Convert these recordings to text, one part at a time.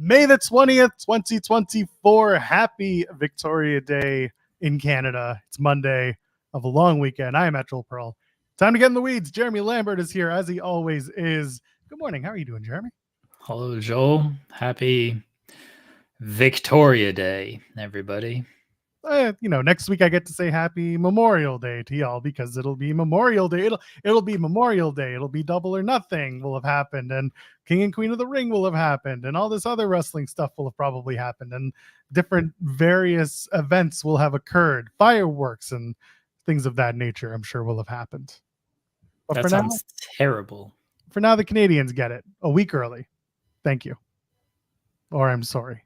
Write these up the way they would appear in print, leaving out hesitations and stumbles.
May the 20th, 2024. Happy Victoria Day in Canada. It's Monday of a long weekend. I am at Joel Pearl. Time to get in the weeds. Jeremy Lambert is here, as he always is. Good morning. How are you doing, Jeremy? Hello, Joel. Happy Victoria Day, everybody. Next week I get to say Happy Memorial Day to y'all because it'll be Memorial Day. It'll be Memorial Day. It'll be Double or Nothing will have happened, and King and Queen of the Ring will have happened, and all this other wrestling stuff will have probably happened, and different various events will have occurred. Fireworks and things of that nature, I'm sure, will have happened. But that sounds terrible. For now, the Canadians get it a week early. Thank you. Or I'm sorry.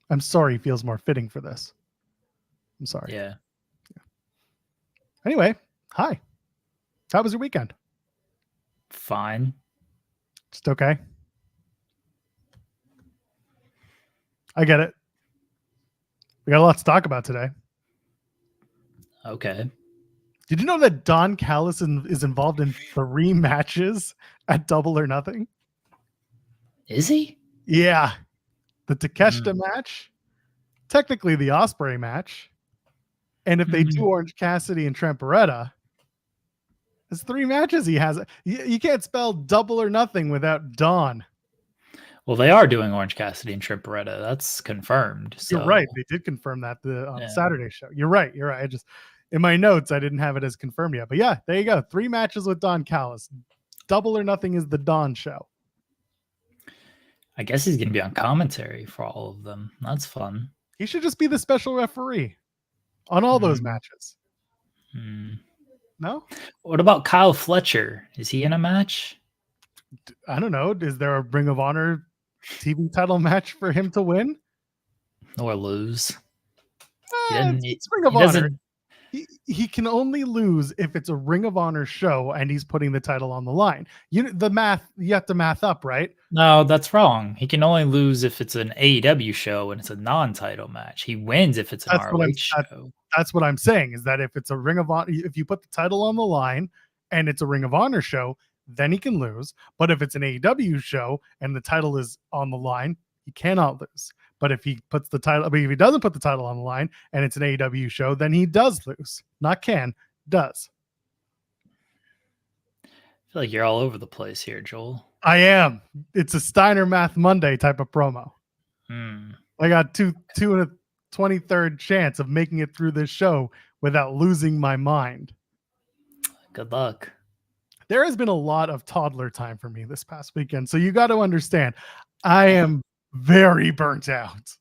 I'm sorry feels more fitting for this. I'm sorry. Yeah. Anyway, hi. How was your weekend? Fine. Just okay. I get it. We got a lot to talk about today. Okay. Did you know that Don Callis is involved in 3 matches at Double or Nothing? Is he? Yeah. The Takeshita match, technically the Ospreay match, and if they do Orange Cassidy and Trent Beretta, there's 3 matches he has. You can't spell Double or Nothing without Don. Well, they are doing Orange Cassidy and Trent Beretta. That's confirmed. So. You're right. They did confirm that on the Saturday show. You're right. I just, in my notes, I didn't have it as confirmed yet. But yeah, there you go. 3 matches with Don Callis. Double or Nothing is the Don show. I guess he's going to be on commentary for all of them. That's fun. He should just be the special referee on all those matches. No? What about Kyle Fletcher? Is he in a match? I don't know. Is there a Ring of Honor TV title match for him to win? Or lose? It's Ring of Honor. He can only lose if it's a Ring of Honor show and he's putting the title on the line. You have to math up, right? No, that's wrong. He can only lose if it's an AEW show and it's a non-title match. He wins if it's an ROH show. That's what I'm saying, is that if it's a Ring of Honor, if you put the title on the line and it's a Ring of Honor show, then he can lose. But if it's an AEW show and the title is on the line, he cannot lose. But if he puts the title, if he doesn't put the title on the line and it's an AEW show, then he does lose. Not can, does. I feel like you're all over the place here, Joel. I am. It's a Steiner Math Monday type of promo. I got two and a 23rd chance of making it through this show without losing my mind. Good luck. There has been a lot of toddler time for me this past weekend. So you got to understand, I am very burnt out.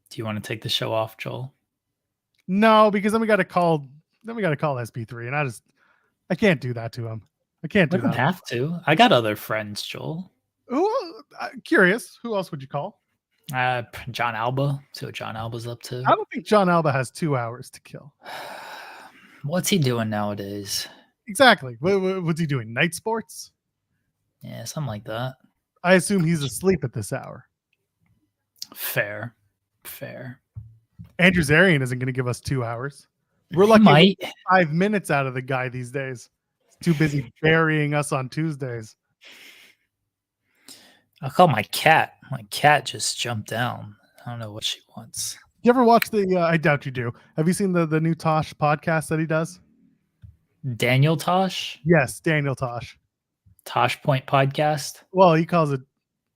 Do you want to take the show off, Joel? No, because then we got to call SP3, and I can't do that to him. I can't do that. Wouldn't have to. I got other friends, Joel. Curious, who else would you call? John Alba. See what John Alba's up to. I don't think John Alba has 2 hours to kill. What's he doing nowadays? Exactly. What's he doing? Night sports? Yeah, something like that. I assume he's asleep at this hour. Fair. Andrew Zarian isn't going to give us 2 hours. We're lucky 5 minutes out of the guy these days. He's too busy burying us on Tuesdays. I'll call my cat. My cat just jumped down. I don't know what she wants. You ever watch I doubt you do. Have you seen the new Tosh podcast that he does? Daniel Tosh? Yes, Daniel Tosh. Tosh Point podcast? Well, he calls it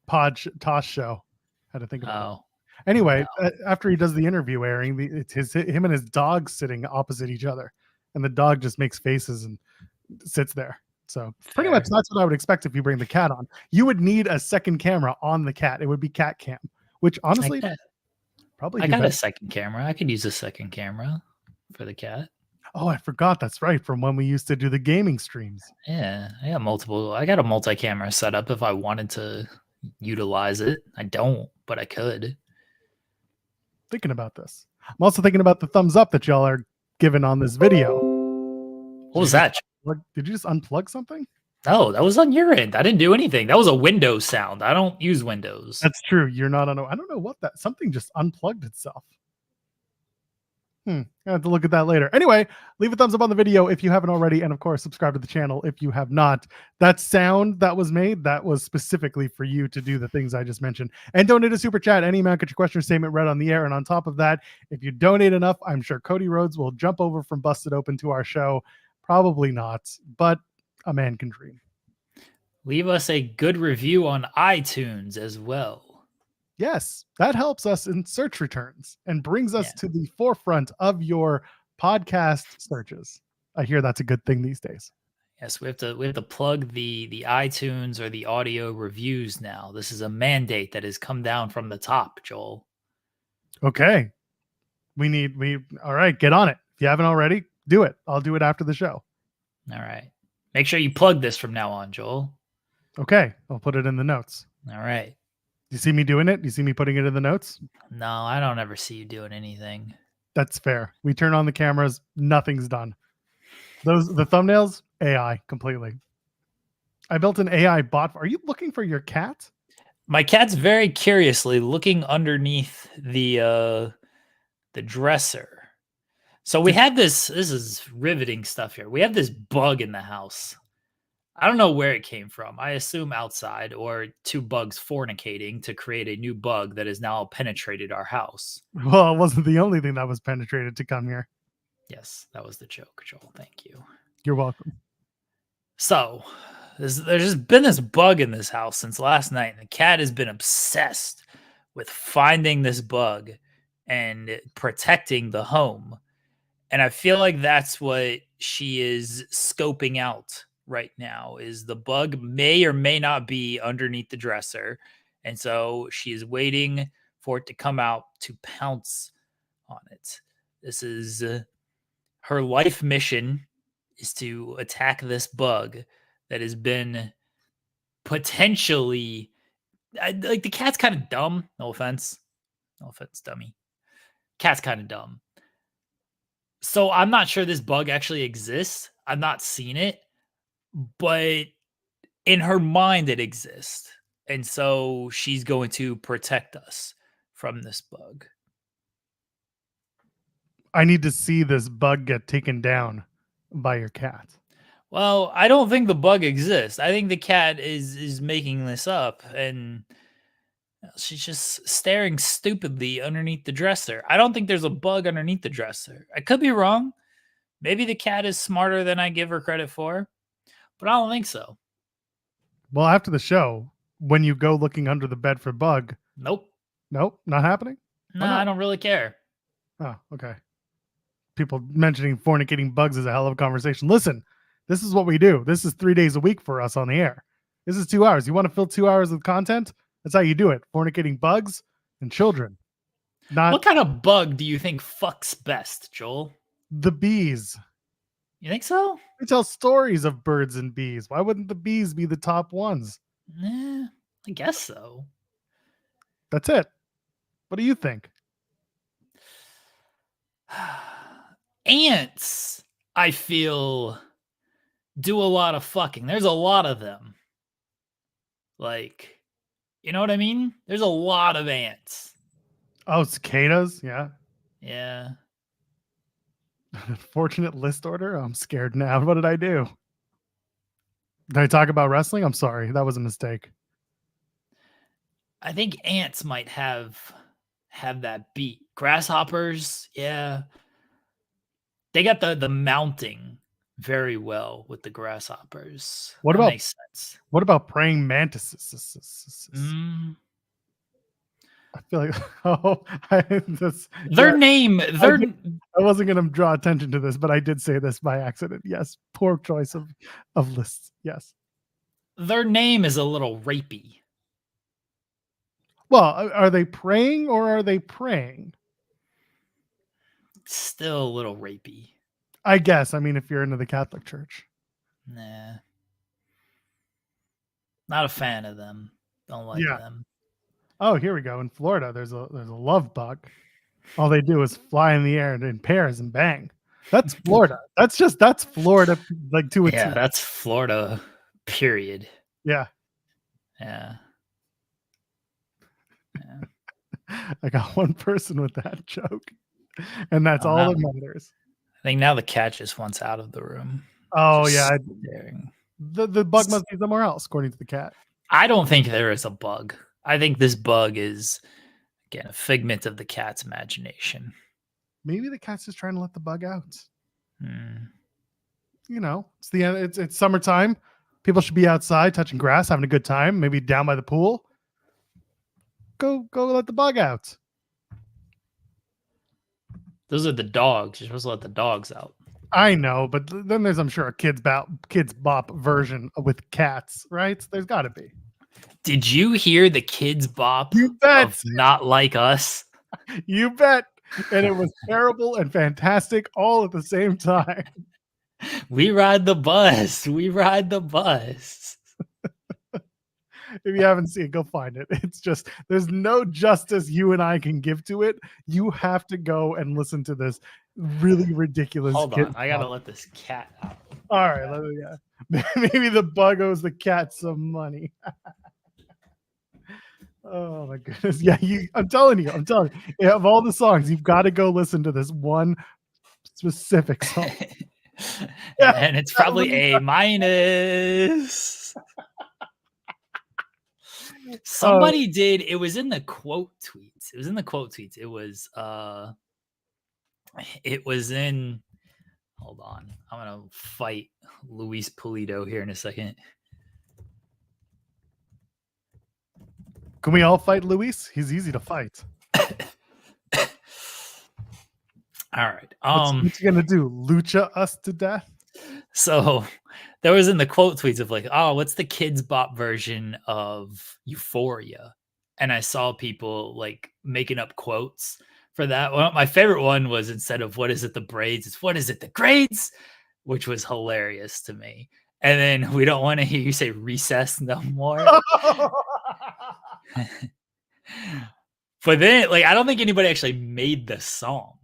Tosh Show. Had to think about it. Anyway, after he does the interview airing, it's him and his dog sitting opposite each other, and the dog just makes faces and sits there. So pretty much that's what I would expect if you bring the cat on. You would need a second camera on the cat. It would be cat cam, which honestly probably I got a second camera. I could use a second camera for the cat. Oh, I forgot. That's right. From when we used to do the gaming streams. Yeah, I got a multi-camera setup if I wanted to utilize it. I don't, but I could. Thinking about this. I'm also thinking about the thumbs up that y'all are giving on this video. What was that? Did you just unplug something? No, that was on your end. I didn't do anything. That was a Windows sound. I don't use Windows. That's true. You're not on. I don't know what something just unplugged itself. I have to look at that later. Anyway, leave a thumbs up on the video if you haven't already, and of course, subscribe to the channel if you have not. That sound that was made, that was specifically for you to do the things I just mentioned. And donate a super chat. Any amount, get your question or statement read on the air. And on top of that, if you donate enough, I'm sure Cody Rhodes will jump over from Busted Open to our show. Probably not, but a man can dream. Leave us a good review on iTunes as well. Yes, that helps us in search returns and brings us to the forefront of your podcast searches. I hear that's a good thing these days. Yes, we have to plug the iTunes or the audio reviews now. This is a mandate that has come down from the top, Joel. Okay. All right, get on it. If you haven't already, do it. I'll do it after the show. All right. Make sure you plug this from now on, Joel. Okay, I'll put it in the notes. All right. You see me doing it? You see me putting it in the notes? No, I don't ever see you doing anything. That's fair. We turn on the cameras, nothing's done. The thumbnails, AI completely. I built an AI bot. Are you looking for your cat? My cat's very curiously looking underneath the dresser. So we have this is riveting stuff here. We have this bug in the house. I don't know where it came from. I assume outside, or two bugs fornicating to create a new bug that has now penetrated our house. Well, it wasn't the only thing that was penetrated to come here. Yes, that was the joke, Joel. Thank you. You're welcome. So there's just been this bug in this house since last night, and the cat has been obsessed with finding this bug and protecting the home. And I feel like that's what she is scoping out right now, is the bug may or may not be underneath the dresser. And so she is waiting for it to come out to pounce on it. This is her life mission, is to attack this bug that has been potentially like, the cat's kind of dumb. No offense, dummy. Cat's kind of dumb. So I'm not sure this bug actually exists. I've not seen it, but in her mind it exists. And so she's going to protect us from this bug. I need to see this bug get taken down by your cat. Well, I don't think the bug exists. I think the cat is making this up, and she's just staring stupidly underneath the dresser. I don't think there's a bug underneath the dresser. I could be wrong. Maybe the cat is smarter than I give her credit for, but I don't think so. Well, after the show, when you go looking under the bed for bug. Nope, not happening? No, I don't really care. Oh, okay. People mentioning fornicating bugs is a hell of a conversation. Listen, this is what we do. This is 3 days a week for us on the air. This is 2 hours. You want to fill 2 hours with content? That's how you do it. Fornicating bugs and children. What kind of bug do you think fucks best, Joel? The bees. You think so? We tell stories of birds and bees. Why wouldn't the bees be the top ones? I guess so. That's it. What do you think? Ants, I feel, do a lot of fucking. There's a lot of them. Like, you know what I mean? There's a lot of ants. Oh, cicadas? Yeah. Yeah. Unfortunate list order? I'm scared now. What did I do? Did I talk about wrestling? I'm sorry. That was a mistake. I think ants might have that beat. Grasshoppers, yeah. They got the mounting very well with the grasshoppers. What that makes sense. What about praying mantises? I feel like I wasn't going to draw attention to this, but I did say this by accident. Yes, poor choice of lists. Yes, their name is a little rapey. Well, are they praying or are they praying? Still a little rapey, I guess. I mean, if you're into the Catholic Church. Nah, not a fan of them. Don't like them. Oh, here we go. In Florida, there's a love bug. All they do is fly in the air in pairs and bang. That's Florida. That's Florida, like to a T. Yeah, that's Florida. Period. Yeah. Yeah. I got one person with that joke. And that's Oh, all no. that matters. I think now the cat just wants out of the room. Oh, Just yeah. staring. The bug must be somewhere else, according to the cat. I don't think there is a bug. I think this bug is, again, a figment of the cat's imagination. Maybe the cat's just trying to let the bug out. Hmm. You know, it's summertime. People should be outside touching grass, having a good time, maybe down by the pool. Go let the bug out. Those are the dogs. You're supposed to let the dogs out. I know, but then there's, I'm sure, a Kidz Bop version with cats, right? There's got to be. Did you hear the Kidz Bop You bet. of Not Like Us? You bet. And it was terrible and fantastic all at the same time. We ride the bus. We ride the bus. If you haven't seen it, go find it. It's just, there's no justice you and I can give to it. You have to go and listen to this really ridiculous. Hold on. I got to let this cat out. All right. Maybe the bug owes the cat some money. Oh my goodness. Yeah, I'm telling you. Of all the songs, you've got to go listen to this one specific song. And it's probably A minus. Somebody did. It was in the quote tweets. It was in. Hold on. I'm going to fight Luis Polito here in a second. Can we all fight Luis? He's easy to fight. All right. What's he gonna do? Lucha us to death? So there was in the quote tweets of like, oh, what's the Kidz Bop version of Euphoria? And I saw people like making up quotes for that. Well, my favorite one was, instead of what is it, the braids, it's what is it, the grades, which was hilarious to me. And then we don't want to hear you say recess no more. But then, like, I don't think anybody actually made the song.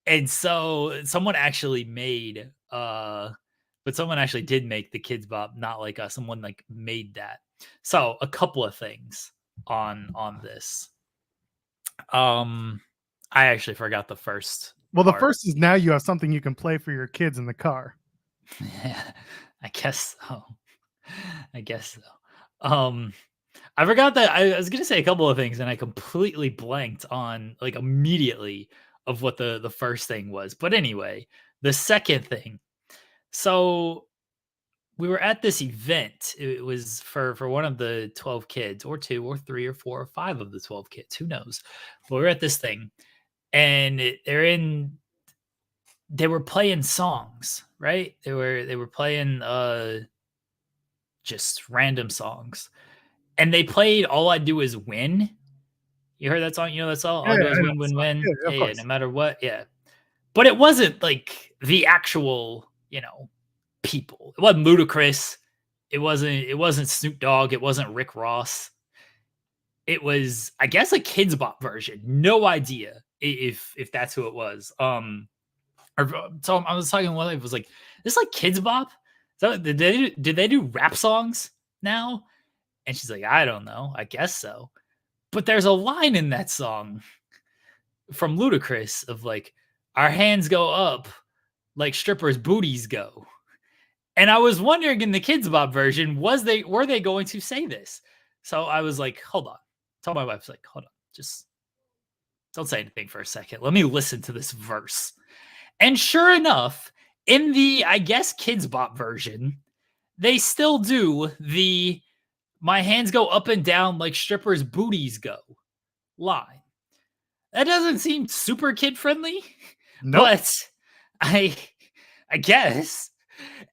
And so someone actually did make the Kidz Bop Not Like Us. Someone like made that. So a couple of things on this. I actually forgot the first. Well, the first is, now you have something you can play for your kids in the car. Yeah, I guess so. I forgot that I was going to say a couple of things and I completely blanked on, like, immediately of what the first thing was. But anyway, the second thing. So we were at this event. It was for one of the 12 kids, or 2 or 3 or 4 or 5 of the 12 kids. Who knows? But we were at this thing and they were playing songs, right? They were playing just random songs. And they played All I Do Is Win. You heard that song? You know that song? All I Do Is Win, win, win. Yeah, no matter what. Yeah. But it wasn't like the actual, people. It wasn't Ludacris. It wasn't Snoop Dogg. It wasn't Rick Ross. It was, I guess, a Kidz Bop version. No idea if that's who it was. So I was talking one, it was like, this like Kidz Bop? So did they do rap songs now? And she's like, I don't know. I guess so. But there's a line in that song from Ludacris of like, our hands go up like strippers' booties go. And I was wondering, in the Kidz Bop version, were they going to say this? So I was like, hold on. Tell my wife, like, hold on. Just don't say anything for a second. Let me listen to this verse. And sure enough, in the, I guess, Kidz Bop version, they still do the my hands go up and down like strippers' booties go line. That doesn't seem super kid friendly, but I guess.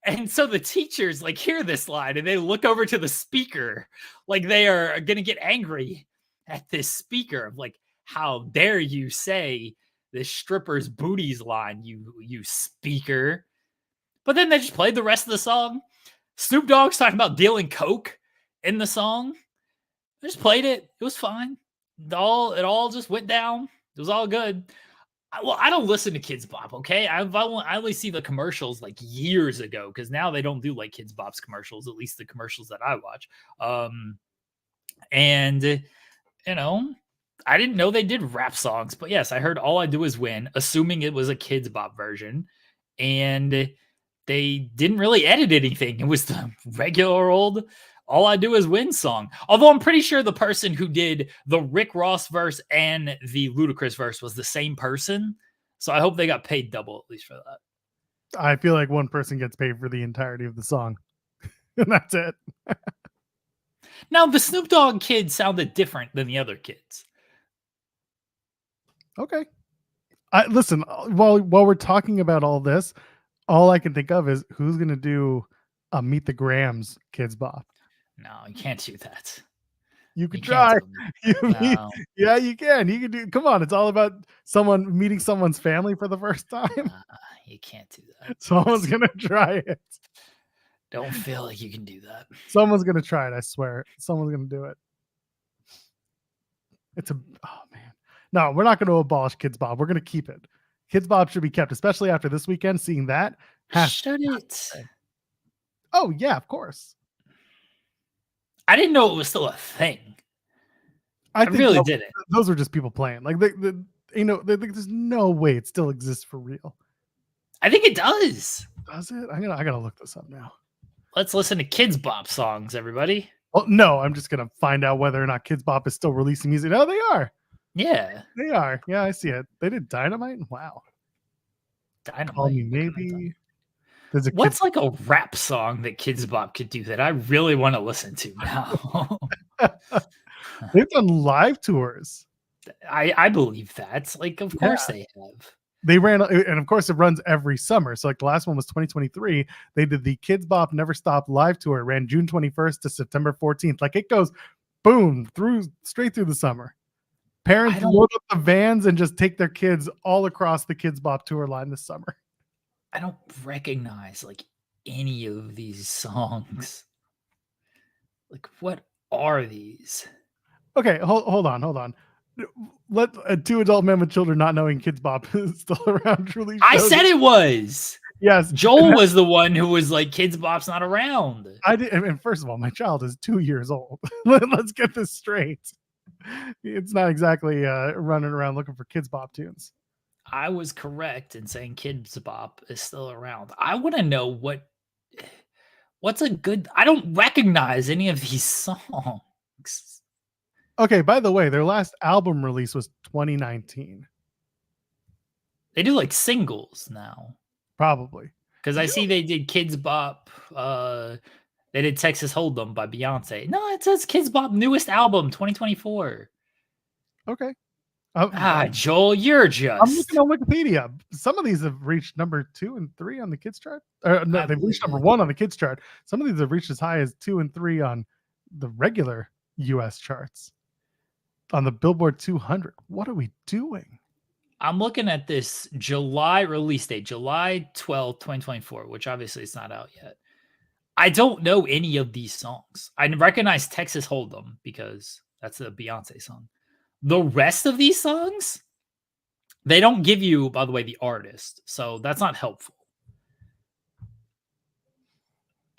And so the teachers like hear this line and they look over to the speaker like they are going to get angry at this speaker of like, how dare you say this strippers' booties line, you speaker. But then they just played the rest of the song. Snoop Dogg's talking about dealing coke in the song. I just played it. It was fine. It all just went down. It was all good. Well, I don't listen to Kidz Bop, okay? I only see the commercials like years ago, because now they don't do like Kidz Bop's commercials, at least the commercials that I watch. And I didn't know they did rap songs, but yes, I heard All I Do Is Win, assuming it was a Kidz Bop version. And they didn't really edit anything. It was the regular old All I Do Is Win song. Although I'm pretty sure the person who did the Rick Ross verse and the Ludacris verse was the same person. So I hope they got paid double at least for that. I feel like one person gets paid for the entirety of the song. And that's it. Now, the Snoop Dogg kid sounded different than the other kids. Okay. Listen, while we're talking about all this, all I can think of is who's going to do a Meet the Grams Kidz Bop. No, you can't do that. You could try. No. Yeah, you can. You can do. Come on, it's all about someone meeting someone's family for the first time. You can't do that. Someone's gonna try it. Don't feel like you can do that. Someone's gonna try it. I swear. Someone's gonna do it. Oh man. No, we're not going to abolish Kidz Bop. We're going to keep it. Kidz Bop should be kept, especially after this weekend. Seeing that, should it? Oh yeah, of course. I didn't know it was still a thing. I really didn't. Those are just people playing. Like there's no way it still exists for real. I think it does. Does it? I gotta look this up now. Let's listen to Kidz Bop songs, everybody. Well, no, I'm just gonna find out whether or not Kidz Bop is still releasing music. No, they are. Yeah, they are. Yeah, I see it. They did Dynamite. Wow. Dynamite. Call Me Maybe. What's like a rap song that Kidz Bop could do that I really want to listen to now? They've done live tours. I believe that. Like, of course they have. They ran, and of course it runs every summer. So like the last one was 2023. They did the Kidz Bop Never Stop live tour. It ran June 21st to September 14th. Like it goes boom straight through the summer. Parents load up the vans and just take their kids all across the Kidz Bop tour line this summer. I don't recognize like any of these songs. Like, what are these? Okay, hold on. Let two adult men with children not knowing Kidz Bop is still around truly. I said it was. Yes, Joel was the one who was like, Kidz Bop's not around. I did. And first of all, my child is 2 years old. Let's get this straight. It's not exactly running around looking for Kidz Bop tunes. I was correct in saying Kidz Bop is still around. I want to know what's a good. I don't recognize any of these songs. Okay, by the way, their last album release was 2019. They do like singles now. Probably. Because I see they did Kidz Bop. They did Texas Hold'em by Beyonce. No, it says Kidz Bop newest album, 2024. Okay. Joel, you're just. I'm looking on Wikipedia. Some of these have reached number 2 and 3 on the Kids chart. No, they've reached number 1 on the Kids chart. Some of these have reached as high as 2 and 3 on the regular US charts. On the Billboard 200. What are we doing? I'm looking at this July release date, July 12th, 2024, which obviously it's not out yet. I don't know any of these songs. I recognize Texas Hold'em because that's a Beyonce song. The rest of these songs, they don't give you, by the way, the artist. So that's not helpful.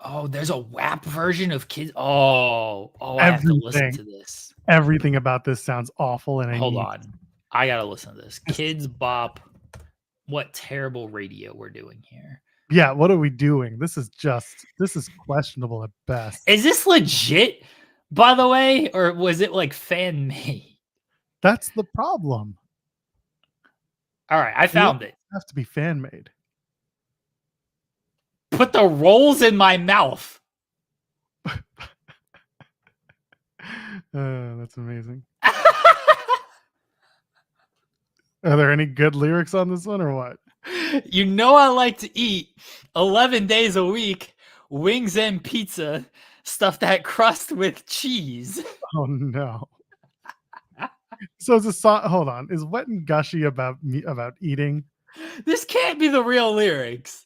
Oh, there's a WAP version of Kids. I have to listen to this. Everything about this sounds awful. And hold on. I got to listen to this. Kidz Bop. What terrible radio we're doing here. Yeah, what are we doing? This is questionable at best. Is this legit, by the way? Or was it like fan made? That's the problem. All right, I found it. Has to be fan made. Put the rolls in my mouth. That's amazing. Are there any good lyrics on this one or what? You know I like to eat 11 days a week, wings and pizza, stuff that crust with cheese. Oh no. So it's a song. Hold on. Is Wet and Gushy about eating? This can't be the real lyrics.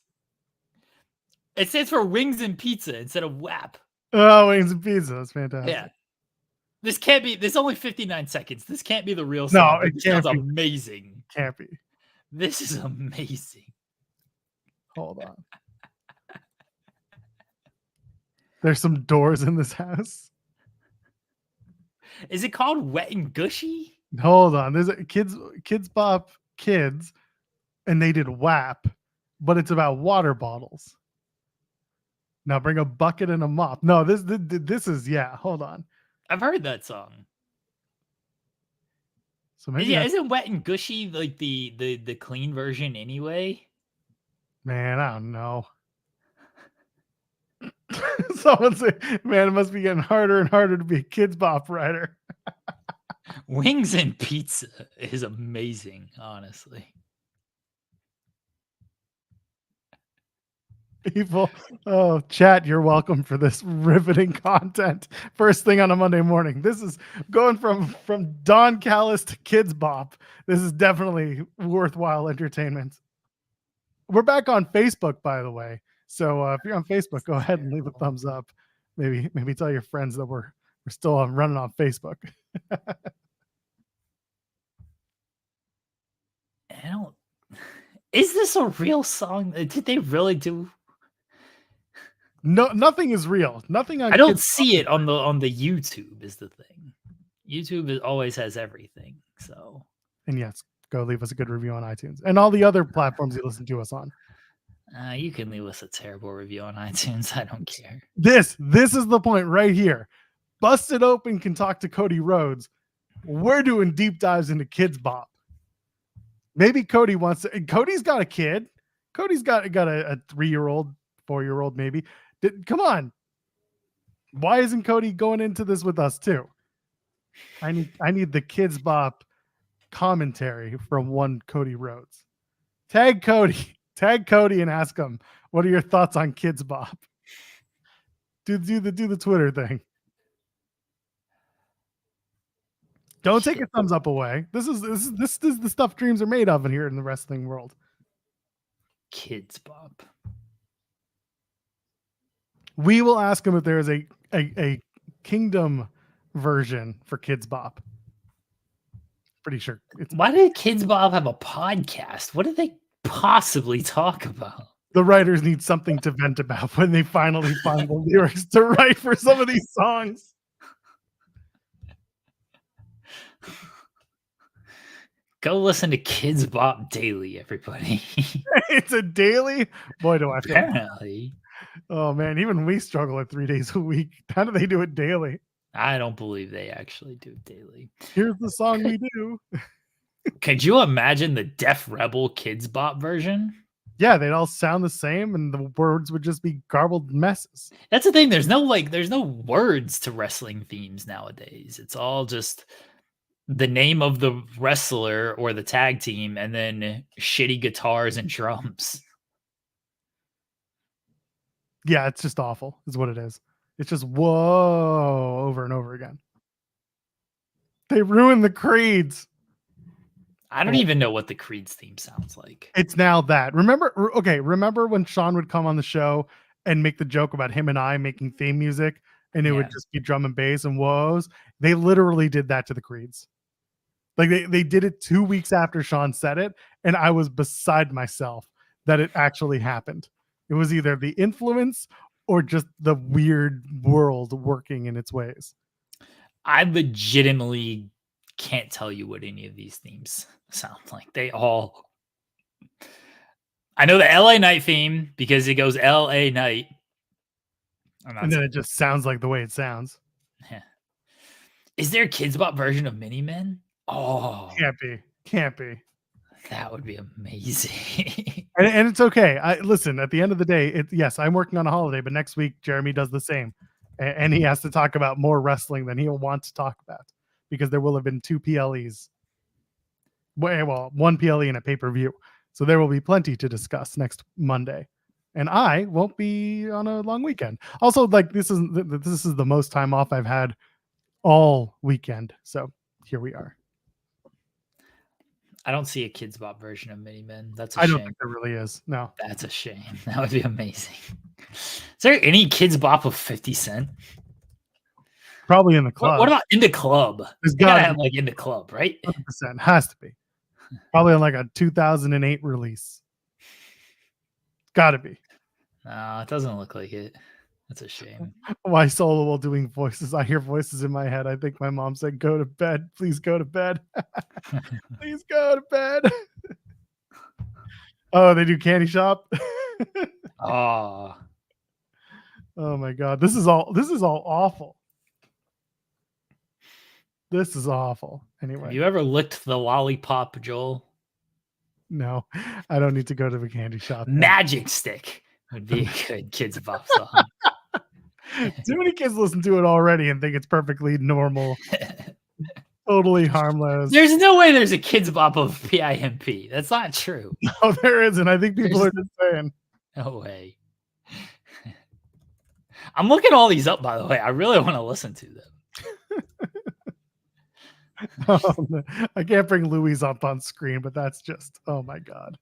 It stands for wings and pizza instead of WAP. Oh, wings and pizza. That's fantastic. Yeah. This can't be. This is only 59 seconds. This can't be the real song. No, it can't be. Amazing. Can't be. This is amazing. Hold on. There's some doors in this house. Is it called Wet and Gushy? Hold on. There's a Kidz Bop Kids, and they did WAP, but it's about water bottles. Now bring a bucket and a mop. No, this is hold on. I've heard that song. So maybe isn't Wet and Gushy like the clean version anyway? Man, I don't know. Someone say, man, it must be getting harder and harder to be a Kidz Bop writer. Wings and pizza is amazing, honestly. People, oh, chat, you're welcome for this riveting content. First thing on a Monday morning. This is going from Don Callis to Kidz Bop. This is definitely worthwhile entertainment. We're back on Facebook, by the way. So if you're on Facebook, go ahead and leave a thumbs up. Maybe tell your friends that we're still running on Facebook. Is this a real song? Did they really do? No, nothing is real. Nothing on. I don't see it on the YouTube. Is the thing. YouTube always has everything. So. And yes, go leave us a good review on iTunes and all the other platforms you listen to us on. You can leave us a terrible review on iTunes. I don't care. This is the point right here. Busted Open can talk to Cody Rhodes. We're doing deep dives into Kidz Bop. Maybe Cody wants to. Cody's got a kid. Cody's got a 3-year-old, 4-year-old, maybe. Come on. Why isn't Cody going into this with us too? I need the Kidz Bop commentary from one Cody Rhodes. Tag Cody and ask him, what are your thoughts on Kidz Bop? Do the Twitter thing. Don't take your thumbs up away. This is the stuff dreams are made of in here in the wrestling world. Kidz Bop. We will ask him if there is a Kingdom version for Kidz Bop. Pretty sure. Why did Kidz Bop have a podcast? What did they possibly talk about? The writers need something to vent about when they finally find the lyrics to write for some of these songs. Go listen to Kidz Bop daily, everybody. It's a daily? Boy, do I feel. Apparently. Oh, man. Even we struggle at 3 days a week. How do they do it daily? I don't believe they actually do it daily. Here's the song we do. Could you imagine the Def Rebel Kidz Bop version? Yeah, they'd all sound the same and the words would just be garbled messes. That's the thing. There's no words to wrestling themes nowadays. It's all just the name of the wrestler or the tag team and then shitty guitars and drums. Yeah, it's just awful is what it is. It's just whoa over and over again. They ruined the creeds. I don't even know what the Creed's theme sounds like. It's now that. Remember when Sean would come on the show and make the joke about him and I making theme music and it would just be drum and bass and whoas? They literally did that to the Creeds. Like they did it 2 weeks after Sean said it, and I was beside myself that it actually happened. It was either the influence or just the weird world working in its ways. I legitimately can't tell you what any of these themes sound like. They all. I know the LA Knight theme because it goes LA Knight. And then it just sounds like the way it sounds. Yeah. Is there a Kidz Bop version of Mini Men? Oh. Can't be. That would be amazing. and it's okay. Listen, at the end of the day, yes, I'm working on a holiday, but next week Jeremy does the same. And he has to talk about more wrestling than he'll want to talk about because there will have been 2 PLEs. Well, 1 PLE and a pay-per-view. So there will be plenty to discuss next Monday. And I won't be on a long weekend. Also, like this is the most time off I've had all weekend. So here we are. I don't see a Kidz Bop version of Mini Men. That's a shame. I shame. don't think there really is. No. That's a shame. That would be amazing. Is there any Kidz Bop of 50 Cent? Probably in the club. What about in the club? There's gotta have like in the club, right? 100%. Has to be. Probably on like a 2008 release. Gotta be. No, it doesn't look like it. That's a shame. Why solo while doing voices? I hear voices in my head. I think my mom said, "Go to bed. Please go to bed. Please go to bed." Oh, they do Candy Shop. Oh, Oh my god, this is all awful. This is awful. have Anyway, you ever licked the lollipop, Joel? no, I don't need to go to the candy shop. Magic Stick would be a good Kidz Bop song. Too many kids listen to it already and think it's perfectly normal, totally harmless. There's no way there's a Kidz Bop of PIMP. That's not true. No, there isn't. I think people are just saying. No way. I'm looking all these up, by the way. I really want to listen to them. I can't bring Louis up on screen, but that's just, oh my god.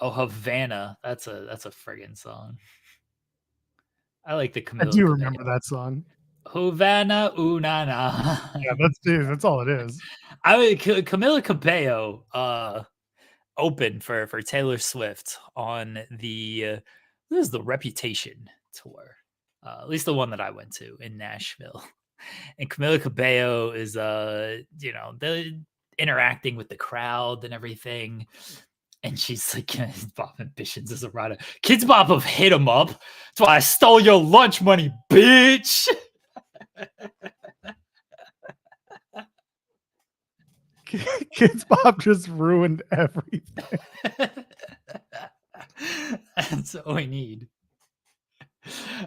Oh, Havana. That's a friggin' song. I like the Camila. I do remember that song. Havana Unana. Yeah, that's all it is. Camila Cabello opened for Taylor Swift on the this is the Reputation tour. At least the one that I went to in Nashville. And Camila Cabello is the interacting with the crowd and everything. And she's like, Bop ambitions as a writer. Kidz Bop have hit him up. That's why I stole your lunch money, bitch. Kidz Bop just ruined everything. That's all we need.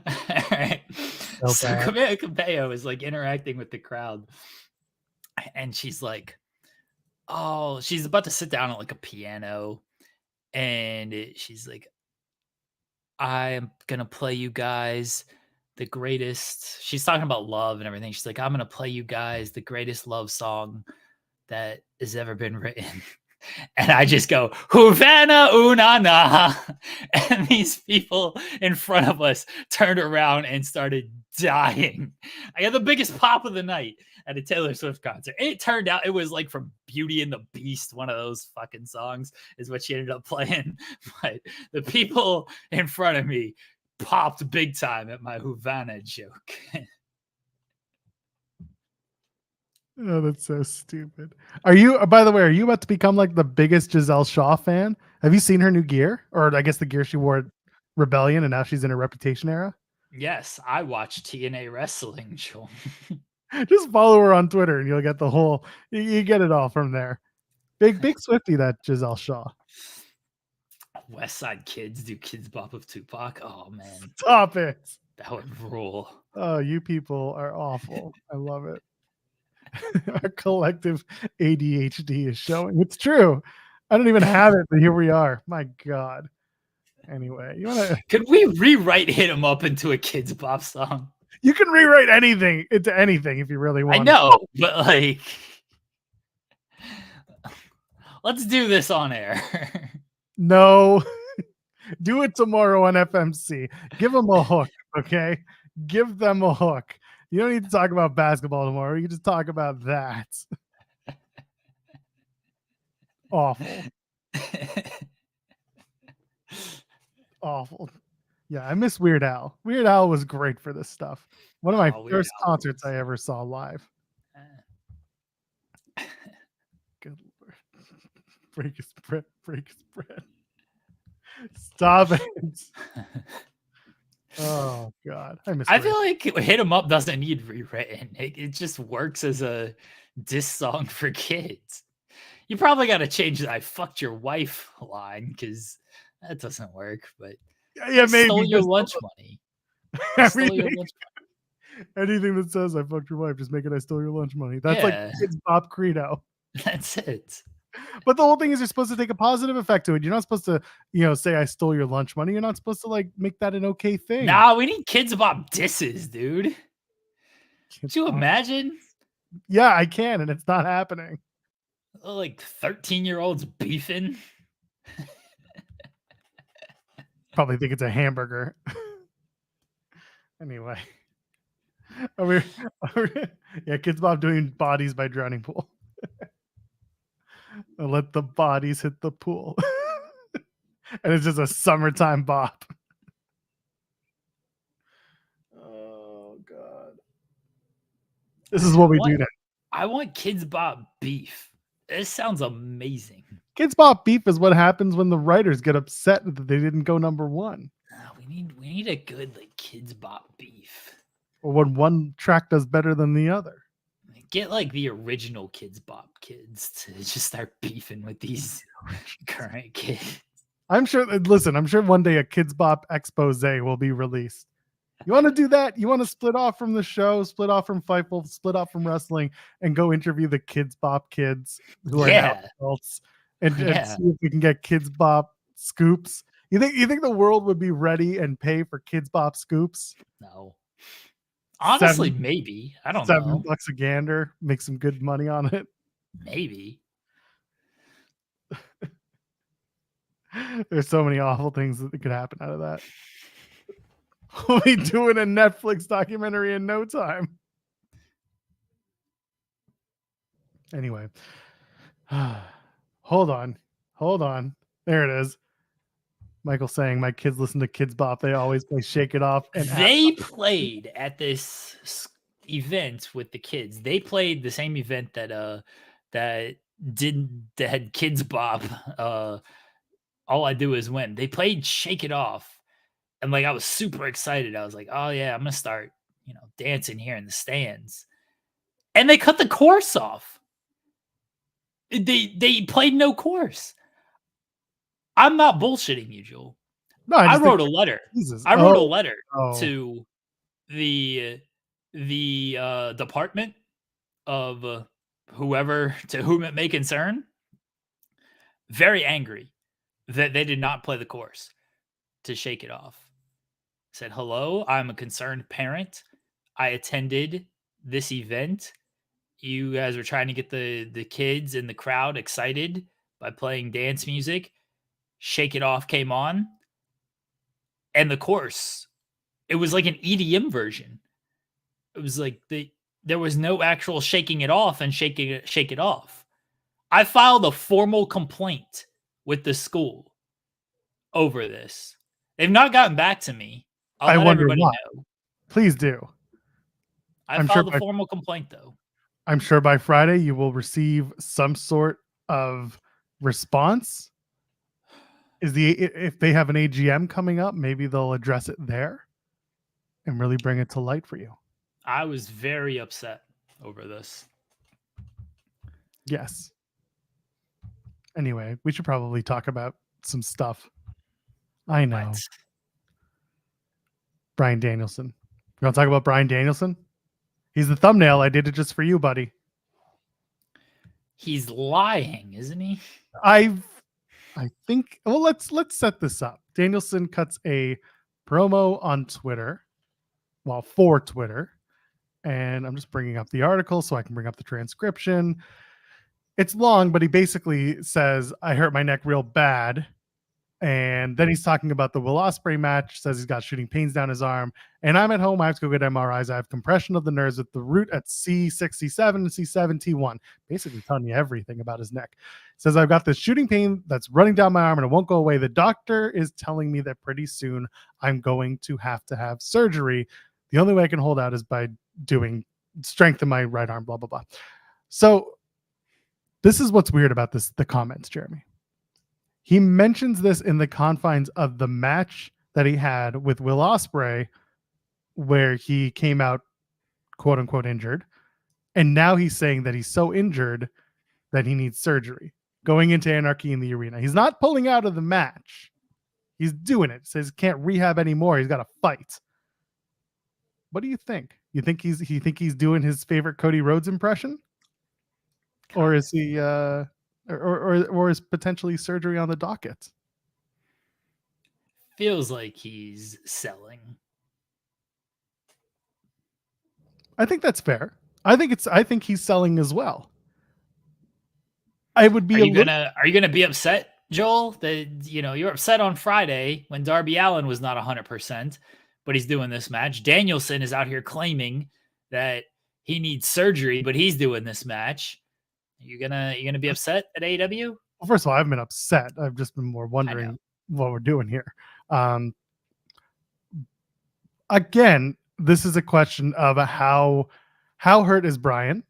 All right. So bad. Camila Cabello is like interacting with the crowd. And she's like, oh, she's about to sit down at like a piano. And she's like, I'm going to play you guys the greatest. She's talking about love and everything. She's like, I'm going to play you guys the greatest love song that has ever been written. And I just go, Havana Unana. And these people in front of us turned around and started dying. I got the biggest pop of the night at a Taylor Swift concert. It turned out it was like from Beauty and the Beast, one of those fucking songs is what she ended up playing. But the people in front of me popped big time at my Havana joke. Oh, that's so stupid. Are you, by the way, are you about to become like the biggest Giselle Shaw fan? Have you seen her new gear? Or I guess the gear she wore at Rebellion and now she's in a Reputation era? Yes, I watch TNA wrestling, Joel. Just follow her on Twitter and you'll get the whole, you get it all from there. Big Swifty, that Giselle Shaw. West Side Kids do Kidz Bop of Tupac. Oh, man. Stop it. That would rule. Oh, you people are awful. I love it. Our collective ADHD is showing. It's true. I don't even have it, but here we are. My God. Anyway, you want to? Could we rewrite "Hit 'Em Up" into a Kidz Bop song? You can rewrite anything into anything if you really want. I know, but like, let's do this on air. No, do it tomorrow on FMC. Give them a hook, okay? Give them a hook. You don't need to talk about basketball tomorrow. You can just talk about that. Awful. Awful. Yeah, I miss Weird Al. Weird Al was great for this stuff. One of my first concerts I ever saw live. Good Lord. Break his bread. Break his bread. Stop it. Oh God, I feel like "Hit 'Em Up" doesn't need rewritten. It just works as a diss song for kids. You probably got to change the "I fucked your wife" line because that doesn't work. But yeah, maybe stole your lunch money. Anything that says "I fucked your wife," just make it "I stole your lunch money." That's like Kidz Bop credo. That's it. But the whole thing is you're supposed to take a positive effect to it. You're not supposed to, say I stole your lunch money. You're not supposed to like make that an okay thing. Nah, we need Kidz Bop disses, dude. Could you imagine? Yeah, I can, and it's not happening. Like 13-year-olds beefing. Probably think it's a hamburger. Anyway. Yeah, Kidz Bop doing Bodies by Drowning Pool. Let the bodies hit the pool. And it's just a summertime bop. Oh God. This is what we do now. I want Kidz Bop beef. This sounds amazing. Kidz Bop beef is what happens when the writers get upset that they didn't go number one. We need a good like Kidz Bop beef. Or when one track does better than the other. Get like the original Kidz Bop kids to just start beefing with these current kids. I'm sure. Listen, I'm sure one day a Kidz Bop expose will be released. You want to do that? You want to split off from the show, split off from Fightful, split off from wrestling, and go interview the Kidz Bop kids who are now adults, and see if we can get Kidz Bop scoops. You think the world would be ready and pay for Kidz Bop scoops? No. Honestly, maybe. I don't know. $7 a gander, make some good money on it. Maybe. There's so many awful things that could happen out of that. We'll be doing a Netflix documentary in no time. Anyway. Hold on. There it is. Michael saying, my kids listen to Kidz Bop. They always play Shake It Off. And they played at this event with the kids. They played the same event that had Kidz Bop. All I Do Is Win. They played Shake It Off. And like I was super excited. I was like, oh yeah, I'm gonna start, dancing here in the stands. And they cut the course off. They played no course. I'm not bullshitting you, Joel. No, I wrote a letter. Jesus. I wrote a letter to the department of whoever, to whom it may concern. Very angry that they did not play the course to Shake It Off. Said, hello, I'm a concerned parent. I attended this event. You guys were trying to get the kids in the crowd excited by playing dance music. Shake It Off came on. And the course, it was like an EDM version. It was like there was no actual shaking it off and shake it off. I filed a formal complaint with the school over this. They've not gotten back to me. I'll let everybody know. Please do. I filed a formal complaint, though. I'm sure by Friday you will receive some sort of response. If they have an AGM coming up, maybe they'll address it there and really bring it to light for you. I was very upset over this. Yes. Anyway, we should probably talk about some stuff. I know. What? Bryan Danielson. You want to talk about Bryan Danielson? He's the thumbnail. I did it just for you, buddy. He's lying, isn't he? I think. Well, let's set this up. Danielson cuts a promo on Twitter, for Twitter, and I'm just bringing up the article so I can bring up the transcription. It's long, but he basically says, "I hurt my neck real bad." And then he's talking about the Will Ospreay match, says he's got shooting pains down his arm. And I'm at home. I have to go get MRIs. I have compression of the nerves at the root at C67 and C7T1. Basically telling you everything about his neck. Says, I've got this shooting pain that's running down my arm and it won't go away. The doctor is telling me that pretty soon I'm going to have surgery. The only way I can hold out is by doing strength in my right arm, blah, blah, blah. So this is what's weird about the comments, Jeremy. He mentions this in the confines of the match that he had with Will Ospreay, where he came out, quote unquote, injured. And now he's saying that he's so injured that he needs surgery, going into Anarchy in the Arena. He's not pulling out of the match. He's doing it. Says he can't rehab anymore. He's got to fight. What do you think? You think he's doing his favorite Cody Rhodes impression? Or is he or is potentially surgery on the docket? Feels like he's selling. I think that's fair. I think he's selling as well. I would be. Are you gonna be upset, Joel? That you're upset on Friday when Darby Allin was not 100%, but he's doing this match. Danielson is out here claiming that he needs surgery, but he's doing this match. You gonna be upset at AEW? Well, first of all, I haven't been upset. I've just been more wondering we're doing here. Again, this is a question of how hurt is Bryan,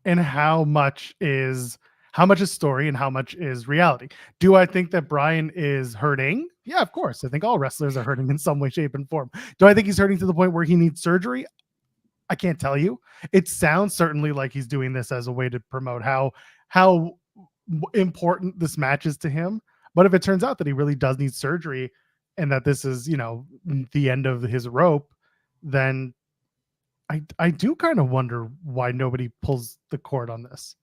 and how much is story and how much is reality. Do I think that Bryan is hurting? Yeah, of course. I think all wrestlers are hurting in some way, shape, and form. Do I think he's hurting to the point where he needs surgery? I can't tell you. It sounds certainly like he's doing this as a way to promote how important this match is to him. But if it turns out that he really does need surgery and that this is, the end of his rope, then I do kind of wonder why nobody pulls the cord on this.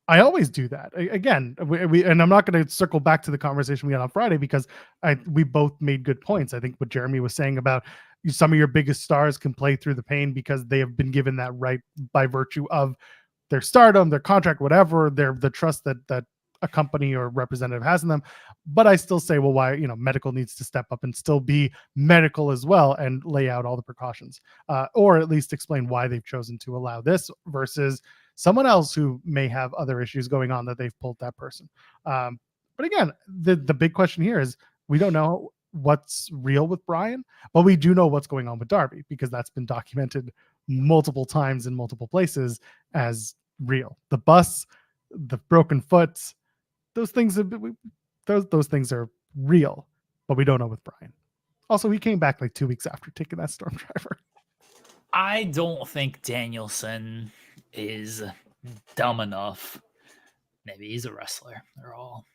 I always do that. Again, we and I'm not going to circle back to the conversation we had on Friday because we both made good points. I think what Jeremy was saying about some of your biggest stars can play through the pain because they have been given that right by virtue of their stardom, their contract, whatever, the trust that a company or representative has in them. But I still say, well, why, medical needs to step up and still be medical as well and lay out all the precautions, or at least explain why they've chosen to allow this versus someone else who may have other issues going on that they've pulled that person. But again, the big question here is we don't know what's real with Bryan, but we do know what's going on with Darby because that's been documented multiple times in multiple places as real. The bus, the broken foot, those things those things are real, but we don't know with Bryan. Also, he came back like 2 weeks after taking that storm driver. I don't think Danielson is dumb enough. Maybe he's a wrestler. They're all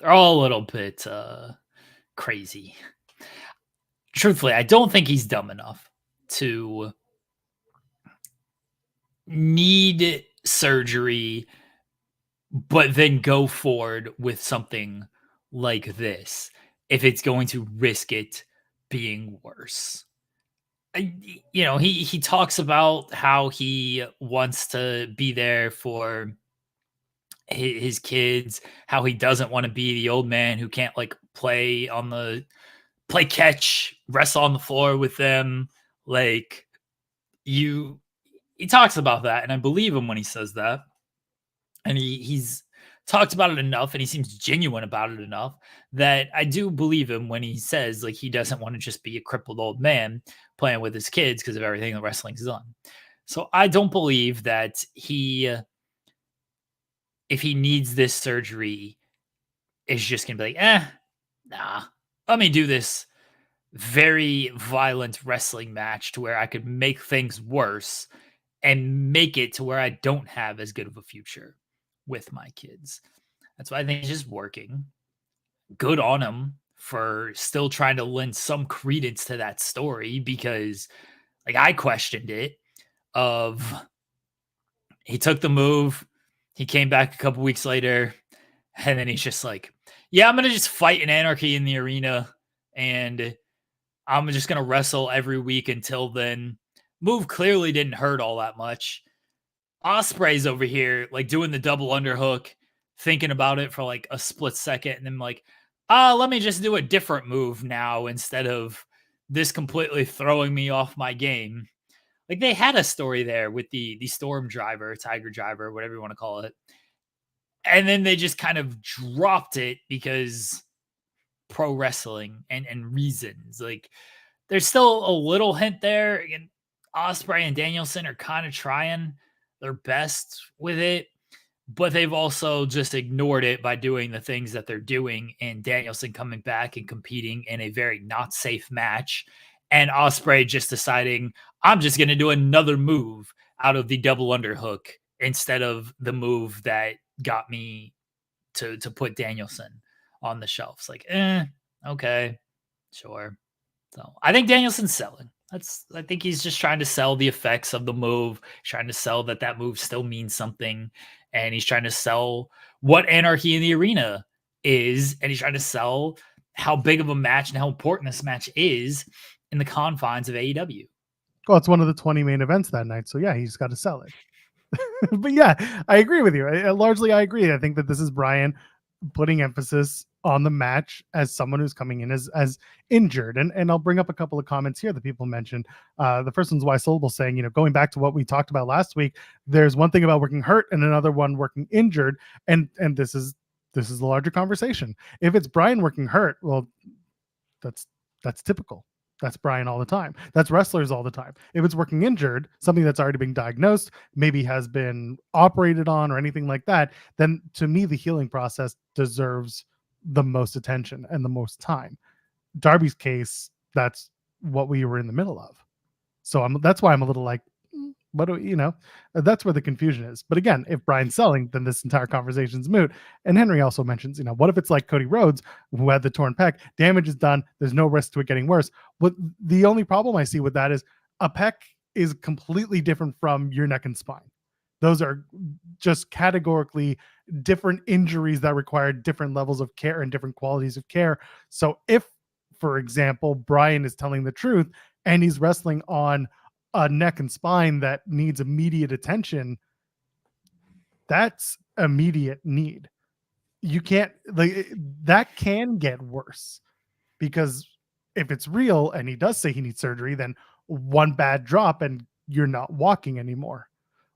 a little bit crazy. Truthfully, I don't think he's dumb enough to need surgery, but then go forward with something like this if it's going to risk it being worse. He talks about how he wants to be there for his kids, how he doesn't want to be the old man who can't play catch, wrestle on the floor with them. He talks about that, and I believe him when he says that. And he's talked about it enough, and he seems genuine about it enough that I do believe him when he says he doesn't want to just be a crippled old man playing with his kids because of everything that wrestling's done. So I don't believe that if he needs this surgery, is just going to be nah, let me do this very violent wrestling match to where I could make things worse and make it to where I don't have as good of a future with my kids. That's why I think he's just working. Good on him for still trying to lend some credence to that story because I questioned it he took the move, he came back a couple weeks later, and then he's just yeah, I'm going to just fight in Anarchy in the arena and I'm just going to wrestle every week until then. Move clearly didn't hurt all that much. Ospreay's over here, doing the double underhook, thinking about it for a split second, and then let me just do a different move now instead of this completely throwing me off my game. They had a story there with the Storm Driver, Tiger Driver, whatever you want to call it. And then they just kind of dropped it because pro wrestling and reasons. There's still a little hint there. And Ospreay and Danielson are kind of trying their best with it, but they've also just ignored it by doing the things that they're doing, and Danielson coming back and competing in a very not safe match, and Ospreay just deciding, I'm just going to do another move out of the double underhook instead of the move that got me to put Danielson on the shelves. Okay, sure. So I think Danielson's selling. I think he's just trying to sell the effects of the move, trying to sell that move still means something. And he's trying to sell what Anarchy in the Arena is. And he's trying to sell how big of a match and how important this match is in the confines of AEW. Well, it's one of the 20 main events that night. So yeah, he's got to sell it. But yeah, I agree with you. Largely, I agree. I think that this is Bryan putting emphasis on the match as someone who's coming in as injured. And I'll bring up a couple of comments here that people mentioned. The first one's Why Soulable saying, going back to what we talked about last week, there's one thing about working hurt and another one working injured. And this is this is the larger conversation. If it's Bryan working hurt, well, that's typical. That's Bryan all the time. That's wrestlers all the time. If it's working injured, something that's already been diagnosed, maybe has been operated on or anything like that, then to me, the healing process deserves the most attention and the most time. Darby's case, that's what we were in the middle of. So that's why I'm a little like, what do you know? That's where the confusion is. But again, if Bryan's selling, then this entire conversation's moot. And Henry also mentions, what if it's like Cody Rhodes, who had the torn pec, damage is done, there's no risk to it getting worse. What the only problem I see with that is a pec is completely different from your neck and spine. Those are just categorically different injuries that require different levels of care and different qualities of care. So if, for example, Bryan is telling the truth and he's wrestling on a neck and spine that needs immediate attention, that's immediate need. You can't, like, that can get worse, because if it's real and he does say he needs surgery, then one bad drop and you're not walking anymore.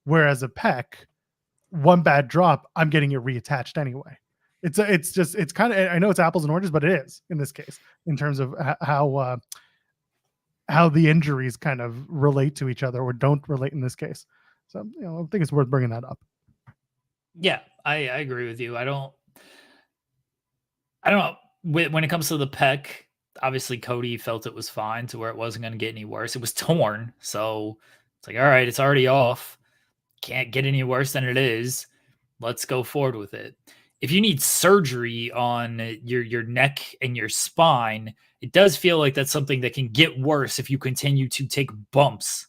Whereas a pec, one bad drop, I'm getting it reattached anyway. It's kind of, I know it's apples and oranges, but it is in this case in terms of how the injuries kind of relate to each other or don't relate in this case. So, I think it's worth bringing that up. Yeah, I agree with you. I don't know. When it comes to the pec, obviously Cody felt it was fine to where it wasn't going to get any worse. It was torn. So it's like, all right, it's already off. Can't get any worse than it is. Let's go forward with it. If you need surgery on your neck and your spine, it does feel like that's something that can get worse if you continue to take bumps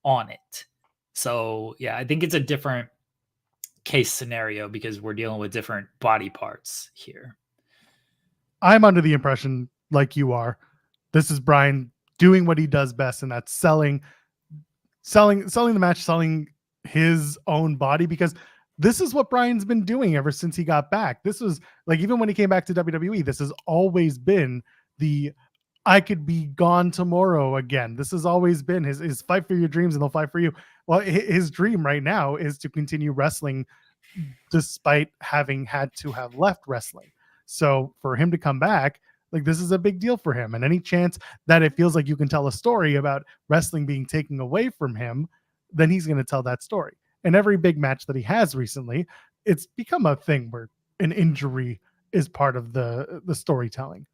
on it. So, yeah, I think it's a different case scenario because we're dealing with different body parts here. I'm under the impression, like you are, this is Bryan doing what he does best, and that's selling the match, selling his own body, because this is what Bryan's been doing ever since he got back. This was like, even when he came back to WWE, this has always been the I could be gone tomorrow again. This has always been his fight for your dreams and they'll fight for you. Well, his dream right now is to continue wrestling despite having had to have left wrestling. So for him to come back, like, this is a big deal for him. And any chance that it feels like you can tell a story about wrestling being taken away from him, then he's going to tell that story. And every big match that he has recently, it's become a thing where an injury is part of the storytelling.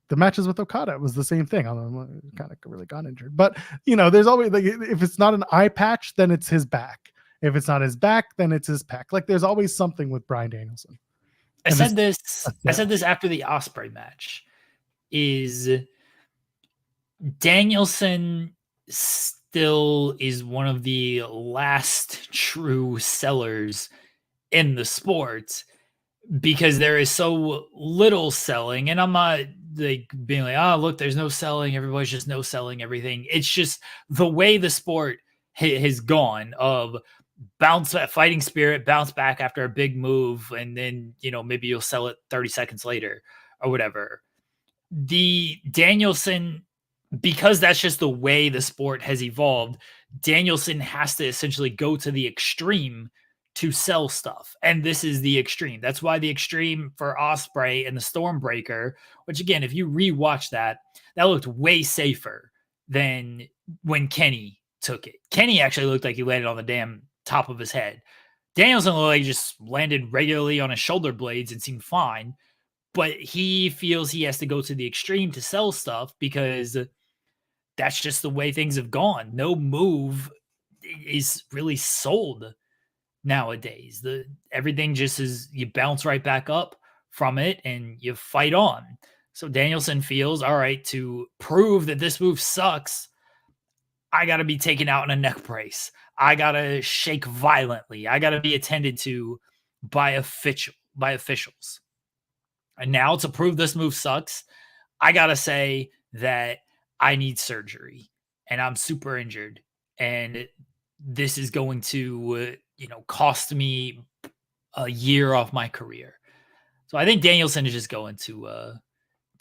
The matches with Okada was the same thing. I'm kind of really got injured, but there's always, like, if it's not an eye patch, then it's his back. If it's not his back, then it's his pec. Like, there's always something with Bryan Danielson. I said this after the Ospreay match. Is Danielson still is one of the last true sellers in the sport, because there is so little selling. And I'm not like being like, oh, look, there's no selling. Everybody's just no selling everything. It's just the way the sport has gone of bounce back, fighting spirit, bounce back after a big move. And then, maybe you'll sell it 30 seconds later or whatever. The Danielson, because that's just the way the sport has evolved, Danielson has to essentially go to the extreme to sell stuff. And this is the extreme. That's why the extreme for Ospreay and the Stormbreaker, which again, if you rewatch that looked way safer than when Kenny took it. Kenny actually looked like he landed on the damn top of his head. Danielson looked like he just landed regularly on his shoulder blades and seemed fine. But he feels he has to go to the extreme to sell stuff because that's just the way things have gone. No move is really sold nowadays. Everything just is, you bounce right back up from it and you fight on. So Danielson feels, all right, to prove that this move sucks, I got to be taken out in a neck brace. I got to shake violently. I got to be attended to by officials. And now, to prove this move sucks, I got to say that I need surgery and I'm super injured. And this is going to, cost me a year off my career. So I think Danielson is just going to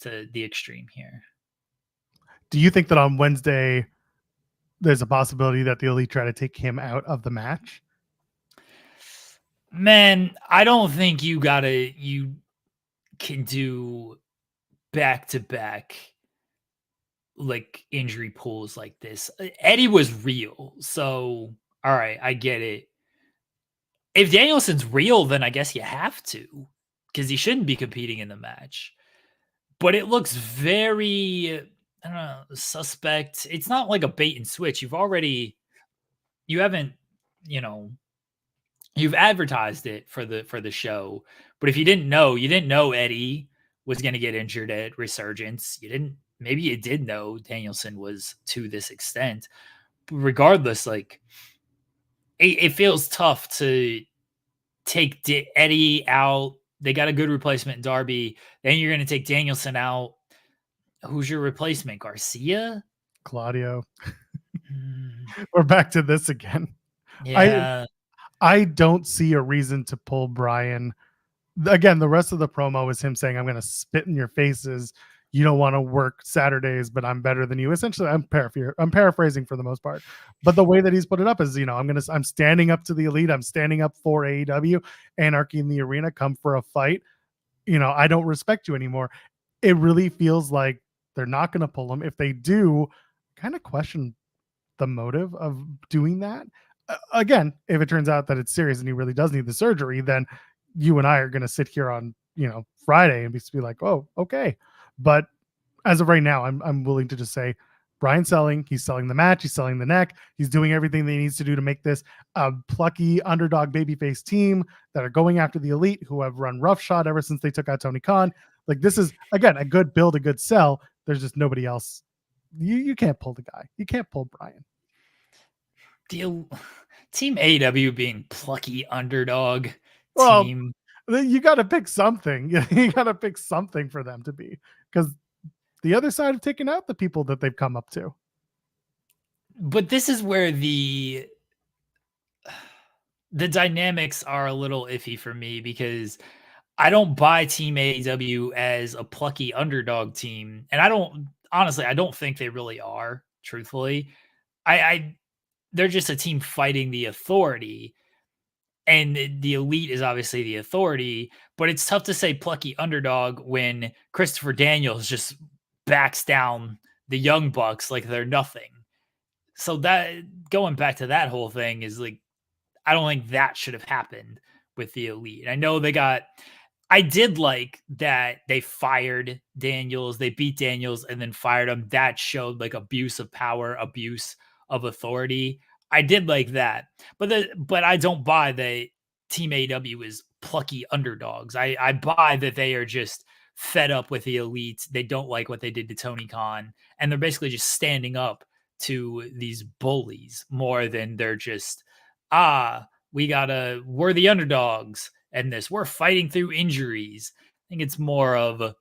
the extreme here. Do you think that on Wednesday, there's a possibility that the Elite try to take him out of the match? Man, I don't think you can do back to back like injury pools like this. Eddie was real. So, all right, I get it. If Danielson's real, then I guess you have to because he shouldn't be competing in the match. But it looks very, I don't know, suspect. It's not like a bait and switch. You haven't, you know, you've advertised it for the show. But if you didn't know Eddie was going to get injured at Resurgence. Maybe you did know Danielson was to this extent. But regardless, like it feels tough to take Eddie out. They got a good replacement in Darby. Then you're going to take Danielson out. Who's your replacement? Garcia? Claudio. Mm, We're back to this again. yeah. I don't see a reason to pull Bryan. Again, the rest of the promo is him saying, I'm going to spit in your faces. You don't want to work Saturdays, but I'm better than you. Essentially, I'm paraphrasing for the most part. But the way that he's put it up is, I'm standing up to the elite. I'm standing up for AEW. Anarchy in the arena. Come for a fight. I don't respect you anymore. It really feels like they're not going to pull him. If they do, kind of question the motive of doing that. Again, if it turns out that it's serious and he really does need the surgery, then you and I are going to sit here on Friday and be like, oh, okay. But as of right now, I'm willing to just say Bryan's selling. He's selling the match. He's selling the neck. He's doing everything that he needs to do to make this a plucky underdog babyface team that are going after the elite, who have run roughshod ever since they took out Tony Khan. Like, this is, again, a good build, a good sell. There's just nobody else. You can't pull the guy. You can't pull Bryan. Team AEW being plucky underdog team. You got to pick something. You got to pick something for them to be, because the other side have taken out the people that they've come up to. But this is where the dynamics are a little iffy for me, because I don't buy Team AEW as a plucky underdog team. And I don't think they really are, truthfully. They're just a team fighting the authority. And the elite is obviously the authority, but it's tough to say plucky underdog when Christopher Daniels just backs down the Young Bucks like they're nothing. So that, going back to that whole thing, is like, I don't think that should have happened with the elite. I know I did like that they fired Daniels, they beat Daniels and then fired him. That showed like abuse of power, abuse of authority. I did like that, but I don't buy that Team AEW is plucky underdogs. I buy that they are just fed up with the elite. They don't like what they did to Tony Khan, and they're basically just standing up to these bullies more than they're just, we're the underdogs and we're fighting through injuries. I think it's more of,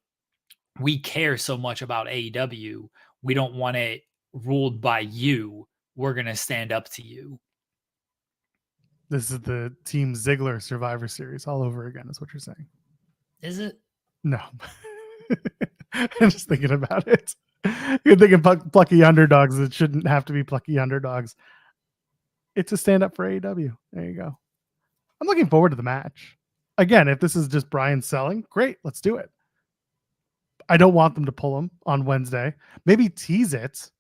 we care so much about AEW. We don't want it ruled by you. We're going to stand up to you. This is the Team Ziggler Survivor Series all over again, is what you're saying. Is it? No. I'm just thinking about it. You're thinking plucky underdogs. It shouldn't have to be plucky underdogs. It's a stand up for AEW. There you go. I'm looking forward to the match. Again, if this is just Bryan selling, great. Let's do it. I don't want them to pull him on Wednesday. Maybe tease it.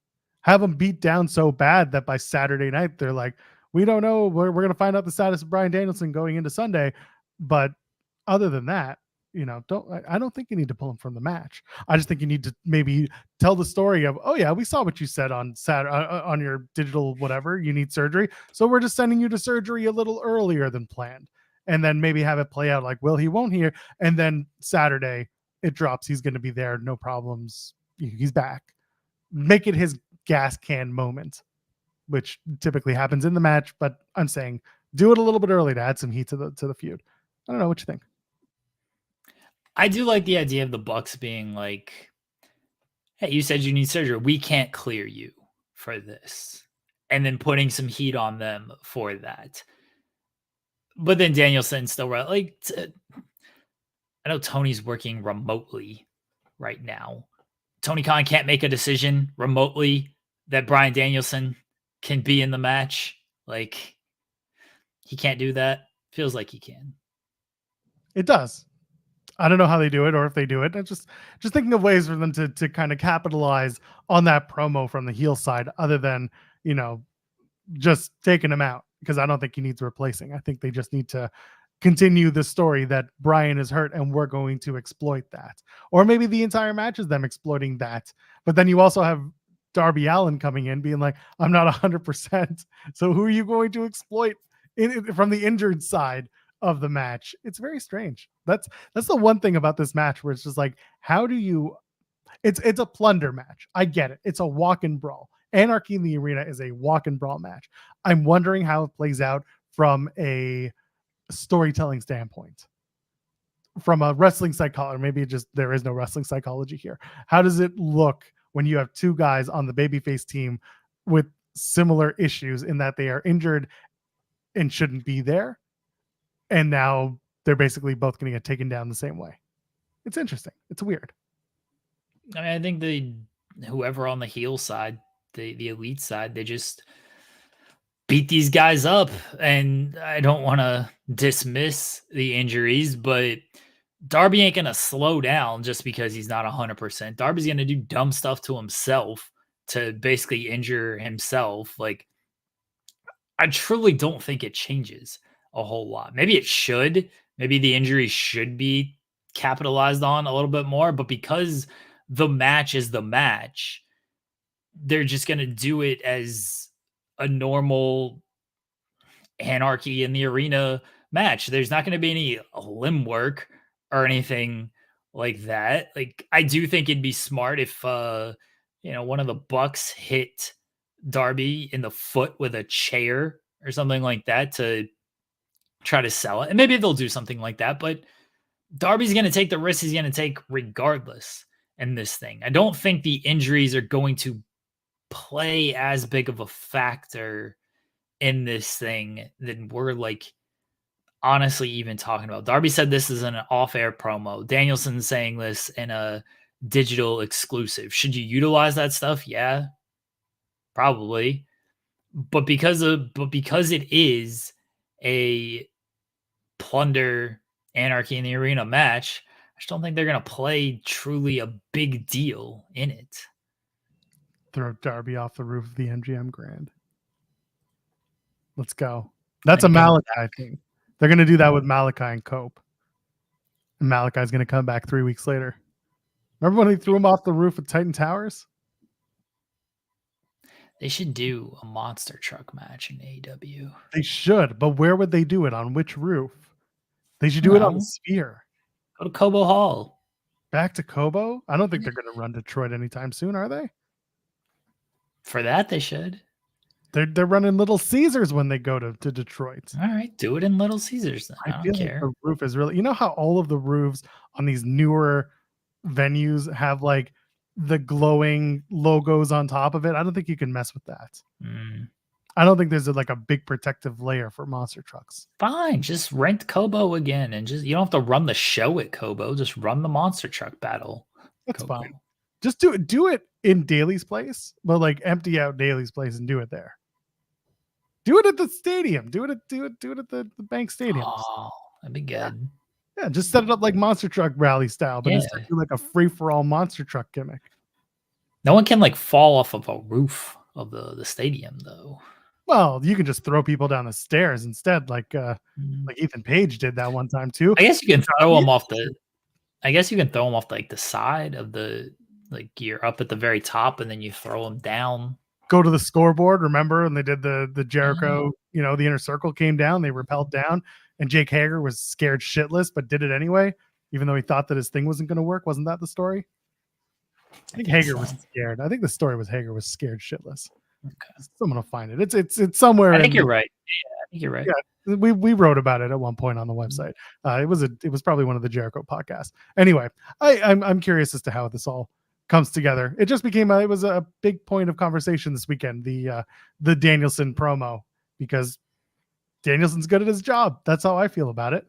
Have them beat down so bad that by Saturday night, they're like, we don't know. We're going to find out the status of Bryan Danielson going into Sunday. But other than that, I don't think you need to pull him from the match. I just think you need to maybe tell the story of, oh yeah, we saw what you said on Saturday on your digital whatever. You need surgery, so we're just sending you to surgery a little earlier than planned, and then maybe have it play out like, well, he won't hear, and then Saturday it drops. He's going to be there, no problems. He's back. Make it his gas can moment, which typically happens in the match. But I'm saying do it a little bit early to add some heat to the feud. I don't know what you think. I do like the idea of the Bucks being like, hey, you said you need surgery. We can't clear you for this. And then putting some heat on them for that. But then Danielson still, like, I know Tony's working remotely right now. Tony Khan can't make a decision remotely that Bryan Danielson can be in the match. Like, he can't do that. Feels like he can. It does. I don't know how they do it or if they do it. I'm just thinking of ways for them to kind of capitalize on that promo from the heel side, other than, you know, just taking him out, because I don't think he needs replacing. I think they just need to continue the story that Bryan is hurt and we're going to exploit that. Or maybe the entire match is them exploiting that. But then you also have Darby Allin coming in being like, I'm not 100%. So who are you going to exploit from the injured side of the match? It's very strange. That's the one thing about this match where it's just like, how do you, it's a plunder match. I get it. It's a walk and brawl. Anarchy in the Arena is a walk and brawl match. I'm wondering how it plays out from a storytelling standpoint, from a wrestling psychology. Maybe there is no wrestling psychology here. How does it look when you have two guys on the babyface team with similar issues in that they are injured and shouldn't be there, and now they're basically both going to get taken down the same way? It's interesting. It's weird. I mean, I think whoever on the heel side, the elite side, they just beat these guys up. And I don't want to dismiss the injuries, but Darby ain't going to slow down just because he's not 100%. Darby's going to do dumb stuff to himself to basically injure himself. Like, I truly don't think it changes a whole lot. Maybe it should. Maybe the injury should be capitalized on a little bit more, but because the match is the match, they're just going to do it as a normal Anarchy in the Arena match. There's not going to be any limb work or anything like that. Like, I do think it'd be smart if one of the Bucks hit Darby in the foot with a chair or something like that to try to sell it. And maybe they'll do something like that, but Darby's going to take the risk he's going to take regardless in this thing. I don't think the injuries are going to play as big of a factor in this thing than we're like honestly even talking about. Darby said this is an off-air promo. Danielson's saying this in a digital exclusive. Should you utilize that stuff? Yeah, probably. But because it is a plunder Anarchy in the Arena match, I just don't think they're going to play truly a big deal in it. Throw Darby off the roof of the MGM Grand. Let's go. That's a Malachi thing. They're going to do that with Malachi and Cope. And Malachi's going to come back 3 weeks later. Remember when he threw him off the roof of Titan Towers? They should do a monster truck match in AEW. They should, but where would they do it? On which roof? They should do it on the Sphere. Go to Cobo Hall. Back to Cobo? I don't think they're going to run Detroit anytime soon, are they? For that, they should. They're running Little Caesars when they go to Detroit. All right, do it in Little Caesars then. I don't care. Like the roof is really, you know how all of the roofs on these newer venues have like the glowing logos on top of it? I don't think you can mess with that. I don't think there's like a big protective layer for monster trucks. Fine, just rent Cobo again, and you don't have to run the show at Cobo. Just run the monster truck battle. That's fine. Just do it in Daly's place, but like empty out Daly's place and do it there. Do it at the stadium. Do it at the Bank Stadium. Oh, that'd be good. Yeah, just set it up like monster truck rally style, but instead do like a free for all monster truck gimmick. No one can like fall off of a roof of the stadium though. Well, you can just throw people down the stairs instead, like Ethan Page did that one time too. I guess you can throw them off the. I guess you can throw them off like the side of the, like you're up at the very top and then you throw them down. Go to the scoreboard. Remember when they did the Jericho, the Inner Circle came down, they rappelled down, and Jake Hager was scared shitless, but did it anyway, even though he thought that his thing wasn't going to work. Wasn't that the story? I think Hager was scared. I think the story was Hager was scared shitless. Okay. Someone will find it. It's somewhere. I think you're right. Yeah, I think you're right. Yeah, we wrote about it at one point on the website. It was probably one of the Jericho podcasts. Anyway, I'm curious as to how this all comes together. It just became it was a big point of conversation this weekend, the Danielson promo, because Danielson's good at his job. That's how I feel about it.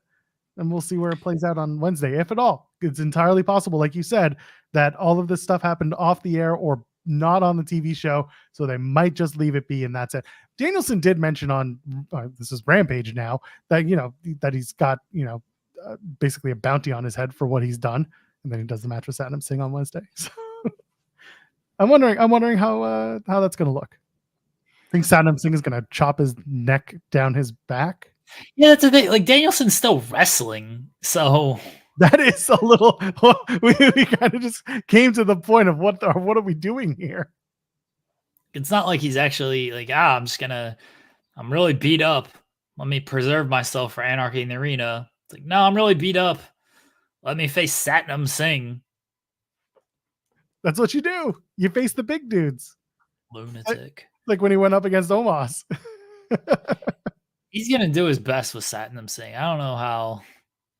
And we'll see where it plays out on Wednesday, if at all. It's entirely possible, like you said, that all of this stuff happened off the air or not on the TV show, so they might just leave it be, and that's it. Danielson did mention on this is Rampage now that that he's got basically a bounty on his head for what he's done, and then he does the match with Satnam Singh on Wednesday. So I'm wondering how that's going to look. I think Satnam Singh is going to chop his neck down his back. Yeah, that's the thing. Like, Danielson's still wrestling, so that is a little. We kind of just came to the point of what are we doing here? It's not like he's actually like, I'm really beat up. Let me preserve myself for Anarchy in the Arena. It's like, no, I'm really beat up. Let me face Satnam Singh. That's what you do. You face the big dudes. Lunatic. Like when he went up against Omos. He's going to do his best with Satnam Singh. I don't know how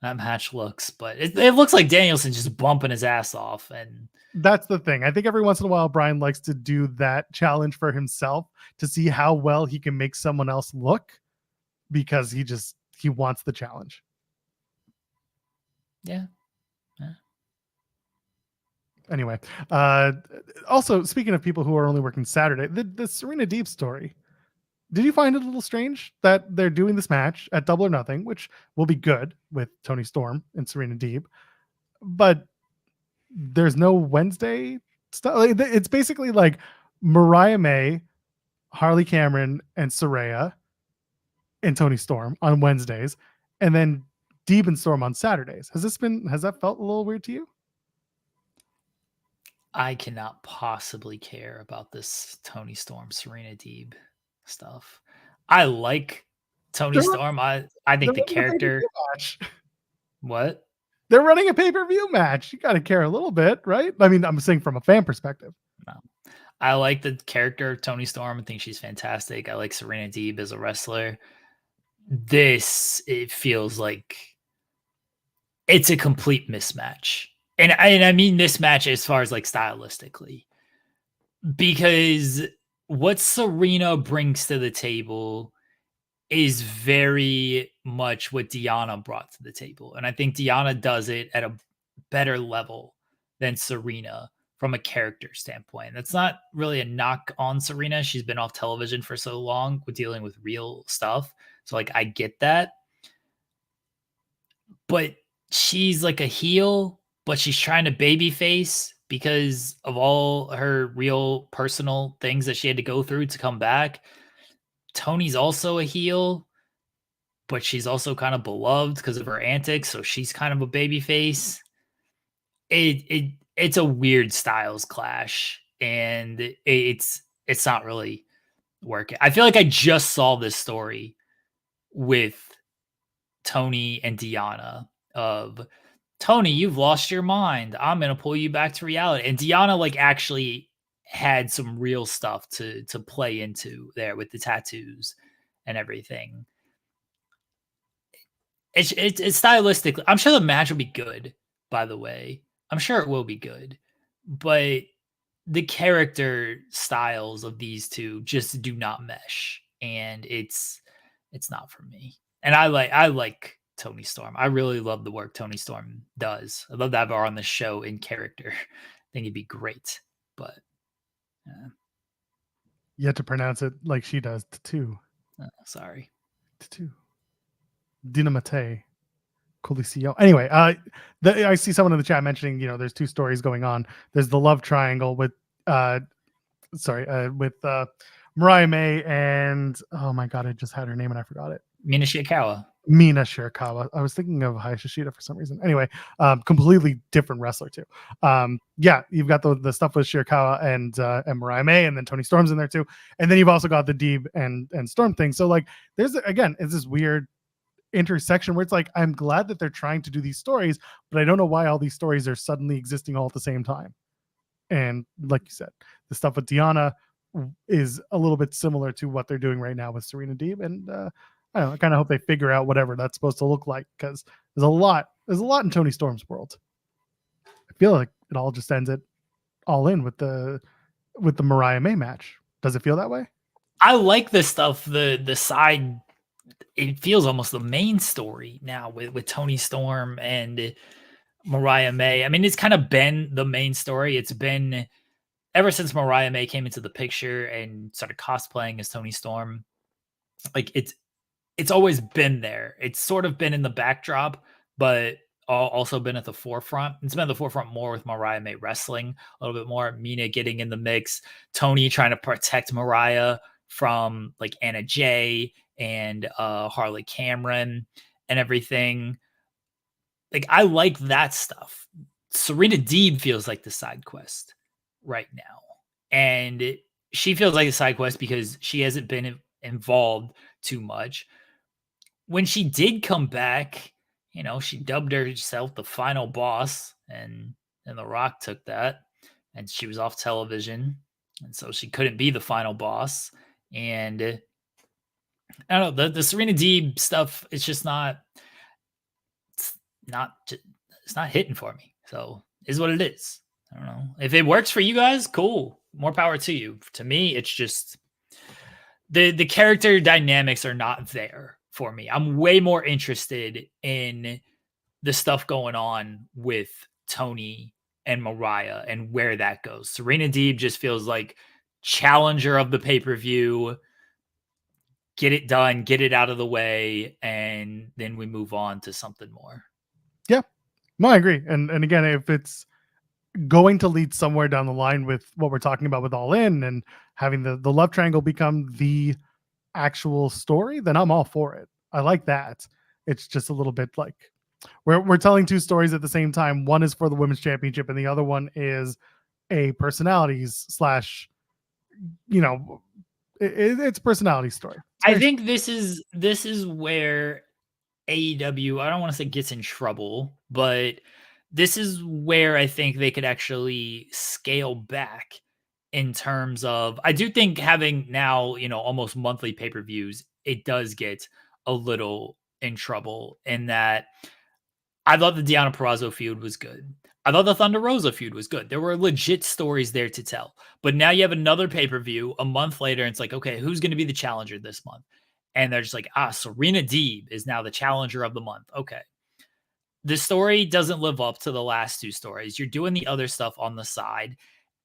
that match looks, but it looks like Danielson just bumping his ass off. And that's the thing. I think every once in a while, Bryan likes to do that challenge for himself to see how well he can make someone else look, because he wants the challenge. Yeah. Anyway, also speaking of people who are only working Saturday, the Serena Deeb story. Did you find it a little strange that they're doing this match at Double or Nothing, which will be good with Toni Storm and Serena Deeb, but there's no Wednesday stuff? Like, it's basically like Mariah May, Harley Cameron, and Saraya and Toni Storm on Wednesdays, and then Deeb and Storm on Saturdays. Has that felt a little weird to you? I cannot possibly care about this Toni Storm, Serena Deeb stuff. I like Toni Storm. I think the character. What? They're running a pay-per-view match. You got to care a little bit, right? I mean, I'm saying from a fan perspective. No. I like the character of Toni Storm. I think she's fantastic. I like Serena Deeb as a wrestler. It feels like it's a complete mismatch. And I mean this match as far as like stylistically, because what Serena brings to the table is very much what Deonna brought to the table. And I think Deonna does it at a better level than Serena from a character standpoint. That's not really a knock on Serena. She's been off television for so long with dealing with real stuff. So like, I get that. But she's like a heel, but she's trying to babyface because of all her real personal things that she had to go through to come back. Toni's also a heel, but she's also kind of beloved because of her antics, so she's kind of a babyface. It's a weird styles clash, and it's not really working. I feel like I just saw this story with Toni and Deonna of, Toni, you've lost your mind. I'm going to pull you back to reality. And Deonna like actually had some real stuff to play into there with the tattoos and everything. It's stylistic. I'm sure the match will be good, by the way. I'm sure it will be good. But the character styles of these two just do not mesh. And it's not for me. And I like Toni Storm. I really love the work Toni Storm does. I'd love to have her on the show in character. I think it'd be great. But you have to pronounce it like she does. Tatu. Sorry. Tatu. Dinamite. Coliseo. Anyway, I see someone in the chat mentioning, there's two stories going on. There's the love triangle with Mariah May and, oh my God, I just had her name and I forgot it. Mina Shirakawa. I was thinking of Hayashishita for some reason. Anyway, completely different wrestler too. Yeah, you've got the stuff with Shirakawa and Mariah May, and then Toni Storm's in there too. And then you've also got the Deeb and Storm thing. So like, it's this weird intersection where it's like, I'm glad that they're trying to do these stories, but I don't know why all these stories are suddenly existing all at the same time. And like you said, the stuff with Deonna is a little bit similar to what they're doing right now with Serena Deeb, and I don't know, I kind of hope they figure out whatever that's supposed to look like, because there's a lot in Toni Storm's world. I feel like it all just ends it all in with the Mariah May match. Does it feel that way? I like this stuff. The side, it feels almost the main story now with Toni Storm and Mariah May. I mean, it's kind of been the main story. It's been ever since Mariah May came into the picture and started cosplaying as Toni Storm, like it's always been there. It's sort of been in the backdrop, but also been at the forefront. It's been at the forefront more with Mariah May wrestling a little bit more. Mina getting in the mix, Toni trying to protect Mariah from like Anna Jay and Harley Cameron and everything. Like I like that stuff. Serena Deeb feels like the side quest right now, and she feels like a side quest because she hasn't been involved too much. When she did come back, she dubbed herself the final boss, and The Rock took that, and she was off television, and so she couldn't be the final boss. And I don't know, the Serena Deeb stuff. It's just not. It's not. It's not hitting for me. So is what it is. I don't know if it works for you guys. Cool, more power to you. To me, it's just the character dynamics are not there for me. I'm way more interested in the stuff going on with Toni and Mariah and where that goes. Serena Deeb just feels like challenger of the pay-per-view. Get it done, get it out of the way, and then we move on to something more. Yeah. No, I agree. And again, if it's going to lead somewhere down the line with what we're talking about with All In and having the love triangle become the actual story, then I'm all for it. I like that. It's just a little bit like we're telling two stories at the same time. One is for the women's championship, and the other one is a personalities slash, it's personality story. I think this is where AEW, I don't want to say gets in trouble, but this is where I think they could actually scale back in terms of, I do think having now, almost monthly pay-per-views, it does get a little in trouble in that I thought the Deonna Purrazzo feud was good. I thought the Thunder Rosa feud was good. There were legit stories there to tell. But now you have another pay-per-view a month later, and it's like, okay, who's going to be the challenger this month? And they're just like, Serena Deeb is now the challenger of the month. Okay. The story doesn't live up to the last two stories. You're doing the other stuff on the side.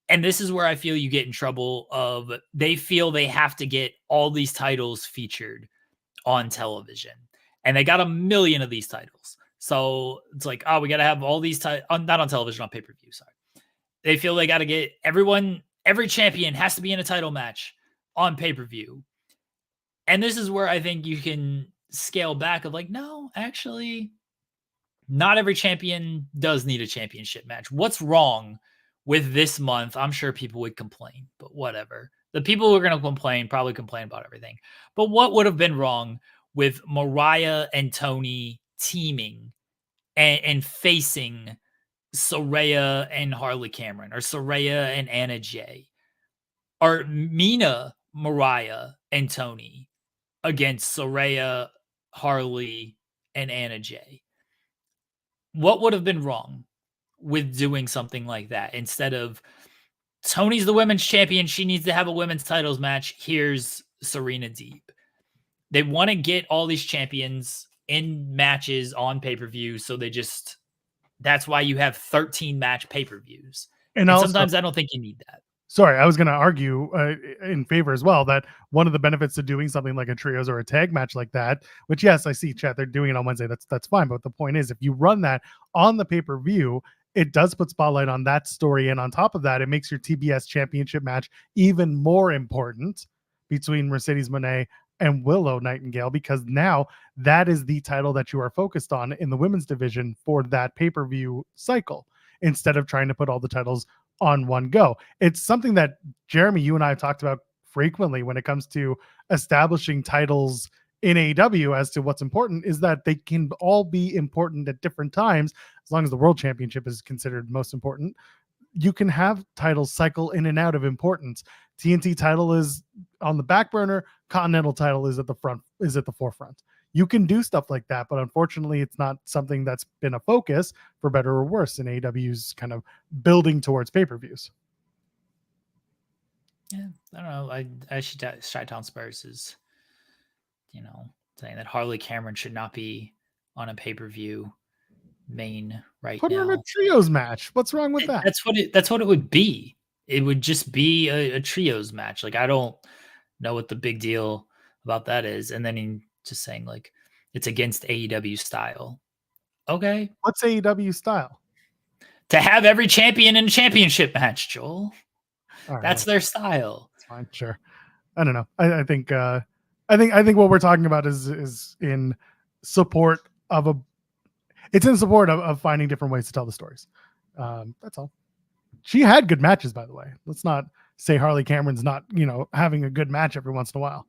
And this is where I feel you get in trouble of they feel they have to get all these titles featured on television. And they got a million of these titles. So it's like, we got to have all these titles, not on television, on pay-per-view, sorry. They feel they got to get every champion has to be in a title match on pay-per-view. And this is where I think you can scale back of like, no, actually, not every champion does need a championship match. What's wrong with this month? I'm sure people would complain, but whatever. The people who are going to complain probably complain about everything. But what would have been wrong with Mariah and Toni teaming and facing Saraya and Harley Cameron, or Saraya and Anna Jay, or Mina, Mariah, and Toni against Saraya, Harley, and Anna Jay? What would have been wrong with doing something like that instead of Toni's the women's champion, she needs to have a women's titles match, here's Serena Deeb? They want to get all these champions in matches on pay-per-view, so that's why you have 13 match pay-per-views. And also, sometimes I don't think you need that. Sorry, I was going to argue in favor as well that one of the benefits to doing something like a trios or a tag match like that, which, yes, I see, chat, they're doing it on Wednesday. That's fine. But the point is, if you run that on the pay-per-view, it does put spotlight on that story. And on top of that, it makes your TBS championship match even more important between Mercedes Moné and Willow Nightingale, because now that is the title that you are focused on in the women's division for that pay-per-view cycle, instead of trying to put all the titles on one go. It's something that, Jeremy, you and I have talked about frequently when it comes to establishing titles in AEW as to what's important, is that they can all be important at different times. As long as the world championship is considered most important, you can have titles cycle in and out of importance. TNT title is on the back burner, Continental title is at the forefront. You can do stuff like that, but unfortunately it's not something that's been a focus, for better or worse, in AEW's kind of building towards pay-per-views. Yeah, I don't know. I should Chi-Town Spurs is, saying that Harley Cameron should not be on a pay-per-view main right Put now. her in a trios match. What's wrong with that? That's what it would be. it would just be a trios match. Like, I don't know what the big deal about that is. And then he just saying like it's against AEW style. Okay. What's AEW style? To have every champion in a championship match, Joel. All right, That's their style. It's fine, sure. I don't know. I think what we're talking about is in support of it's in support of finding different ways to tell the stories. That's all. She had good matches, by the way. Let's not say Harley Cameron's not, having a good match every once in a while.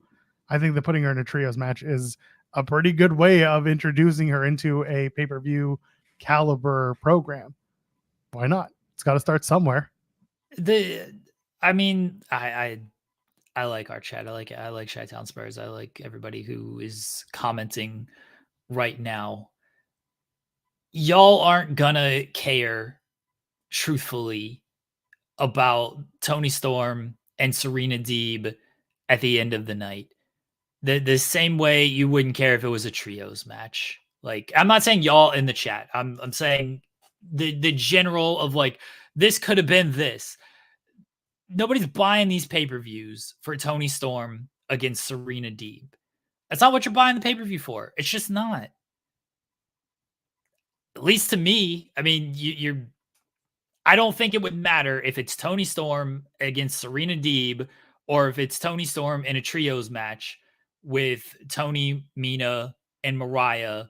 I think that putting her in a trios match is a pretty good way of introducing her into a pay-per-view caliber program. Why not? It's got to start somewhere. I like our chat. I like Chi-Town Spurs. I like everybody who is commenting right now. Y'all aren't gonna care, truthfully, about Toni Storm and Serena Deeb at the end of the night. The same way you wouldn't care if it was a trios match. Like, I'm not saying y'all in the chat. I'm saying the general of like, this could have been this. Nobody's buying these pay-per-views for Toni Storm against Serena Deeb. That's not what you're buying the pay-per-view for. It's just not. At least to me, I mean, I don't think it would matter if it's Toni Storm against Serena Deeb or if it's Toni Storm in a trios match with Toni, Mina, and Mariah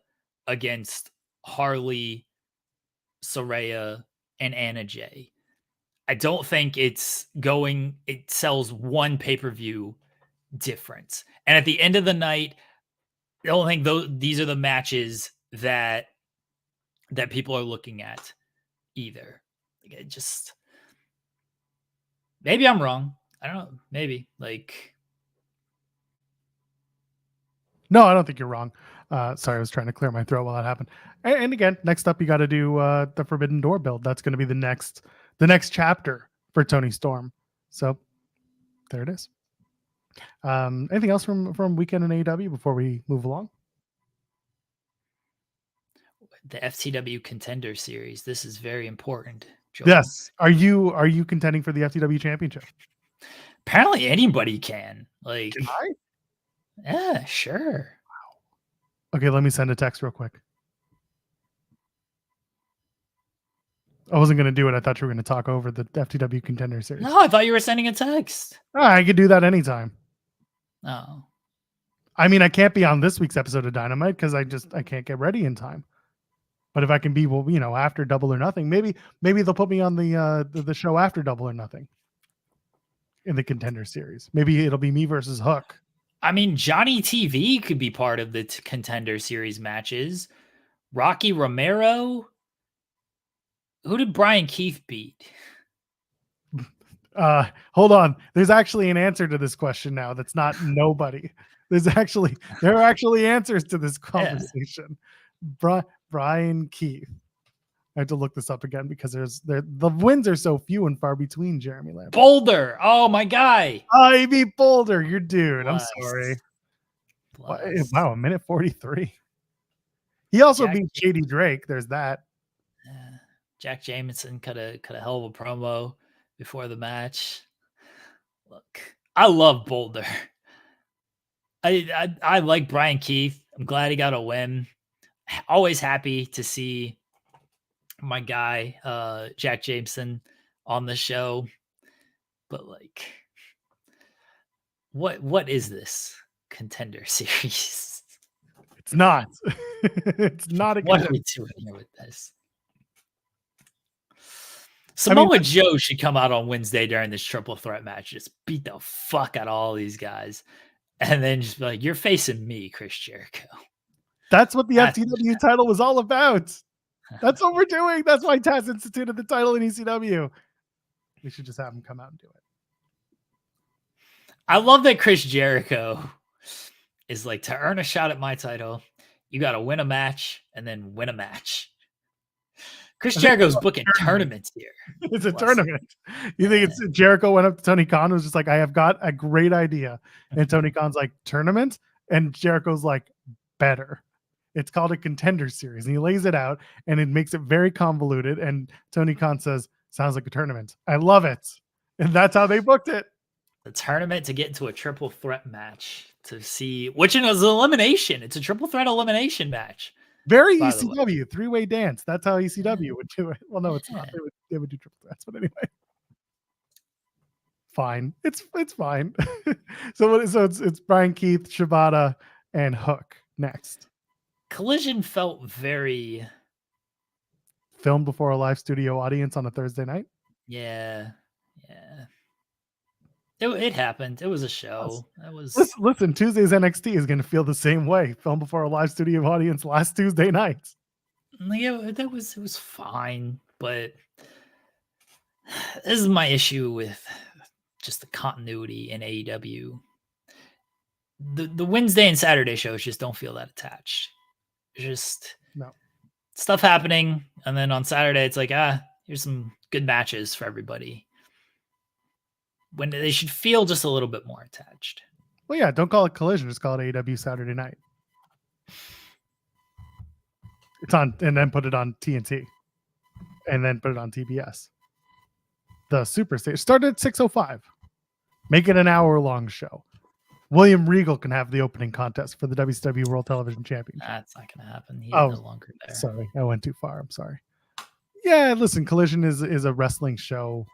against Harley, Saraya, and Anna Jay. I don't think it sells one pay-per-view difference. And at the end of the night, I don't think these are the matches that people are looking at either. Like, it just, maybe I'm wrong. I don't know. Maybe no, I don't think you're wrong. Sorry, I was trying to clear my throat while that happened. And again, next up, you got to do the Forbidden Door build. That's going to be the next chapter for Toni Storm. So there it is. Anything else from weekend in AEW before we move along? The FTW Contender Series. This is very important, Joel. Yes. Are you contending for the FTW Championship? Apparently anybody can. Like, can I? Yeah, sure. Wow. Okay, let me send a text real quick. I wasn't going to do it. I thought you were going to talk over the FTW Contender Series. No, I thought you were sending a text. I could do that anytime. Oh. I mean, I can't be on this week's episode of Dynamite because I can't get ready in time. But if I can be, after Double or Nothing, maybe they'll put me on the show after Double or Nothing in the Contender Series. Maybe it'll be me versus Hook. I mean, Johnny TV could be part of the Contender Series matches. Rocky Romero. Who did Brian Keith beat? Hold on. There's actually an answer to this question now. That's not nobody. There are actually answers to this conversation. Yeah. Brian Keith. I have to look this up again because the wins are so few and far between. Jeremy Lambert. Boulder. Oh, my guy. Oh, he beat Boulder. Your dude. I'm sorry. Wow, a minute 43. He also beat Shady Drake. There's that. Jack Jameson cut a hell of a promo before the match. Look, I love Boulder. I like Brian Keith. I'm glad he got a win. Always happy to see my guy Jack Jameson on the show. But like, what is this Contender Series? It's not. It's not a. What are we doing here with this? Samoa Joe should come out on Wednesday during this triple threat match, just beat the fuck out of all these guys, and then just be like, "You're facing me, Chris Jericho." That's what the FTW title was all about. That's what we're doing. That's why Taz instituted the title in ECW. We should just have him come out and do it. I love that Chris Jericho is like, to earn a shot at my title, you got to win a match and then win a match. Chris Jericho's booking tournaments here. It's a tournament. You think it's Jericho went up to Tony Khan and was just like, I have got a great idea. And Tony Khan's like, tournament? And Jericho's like, better. It's called a Contender Series. And he lays it out and it makes it very convoluted. And Tony Khan says, sounds like a tournament. I love it. And that's how they booked it. The tournament to get into a triple threat match to see which is an elimination. It's a triple threat elimination match. Very ECW, three-way dance. That's how ECW would do it. Well, no, it's not. They would do triple threats, but anyway. Fine. It's fine. So it's Brian Keith, Shibata, and Hook next. Collision felt very filmed before a live studio audience on a Thursday night. Yeah. It happened. It was a show. That was listen. Tuesday's NXT is going to feel the same way. Filmed before a live studio audience last Tuesday night. Yeah, it was fine, but this is my issue with just the continuity in AEW. The Wednesday and Saturday shows just don't feel that attached. Just no stuff happening, and then on Saturday it's like, here's some good matches for everybody. When they should feel just a little bit more attached. Well, yeah, don't call it Collision, just call it AEW Saturday Night. It's on, and then put it on TNT, and then put it on TBS. The Super Stage started at 6:05. Make it an hour-long show. William Regal can have the opening contest for the WCW World Television Championship. That's not going to happen. He's no longer there. Sorry, I went too far. I'm sorry. Yeah, listen, Collision is a wrestling show.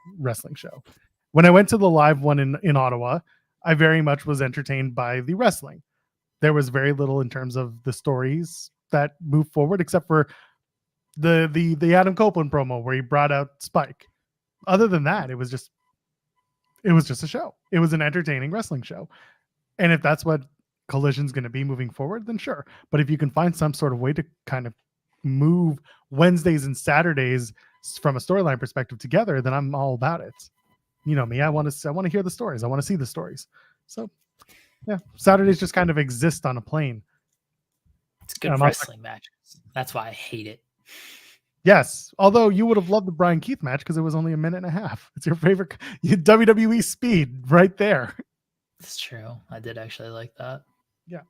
When I went to the live one in Ottawa, I very much was entertained by the wrestling. There was very little in terms of the stories that moved forward, except for the Adam Copeland promo where he brought out Spike. Other than that, it was just a show. It was an entertaining wrestling show. And if that's what Collision's going to be moving forward, then sure. But if you can find some sort of way to kind of move Wednesdays and Saturdays from a storyline perspective together, then I'm all about it. You know me, I want to hear the stories. I want to see the stories. So yeah, Saturdays just kind of exist on a plane. It's good wrestling matches. That's why I hate it. Yes, although you would have loved the Bryan Keith match because it was only a minute and a half. It's your favorite WWE speed right there. It's true. I did actually like that. Yeah.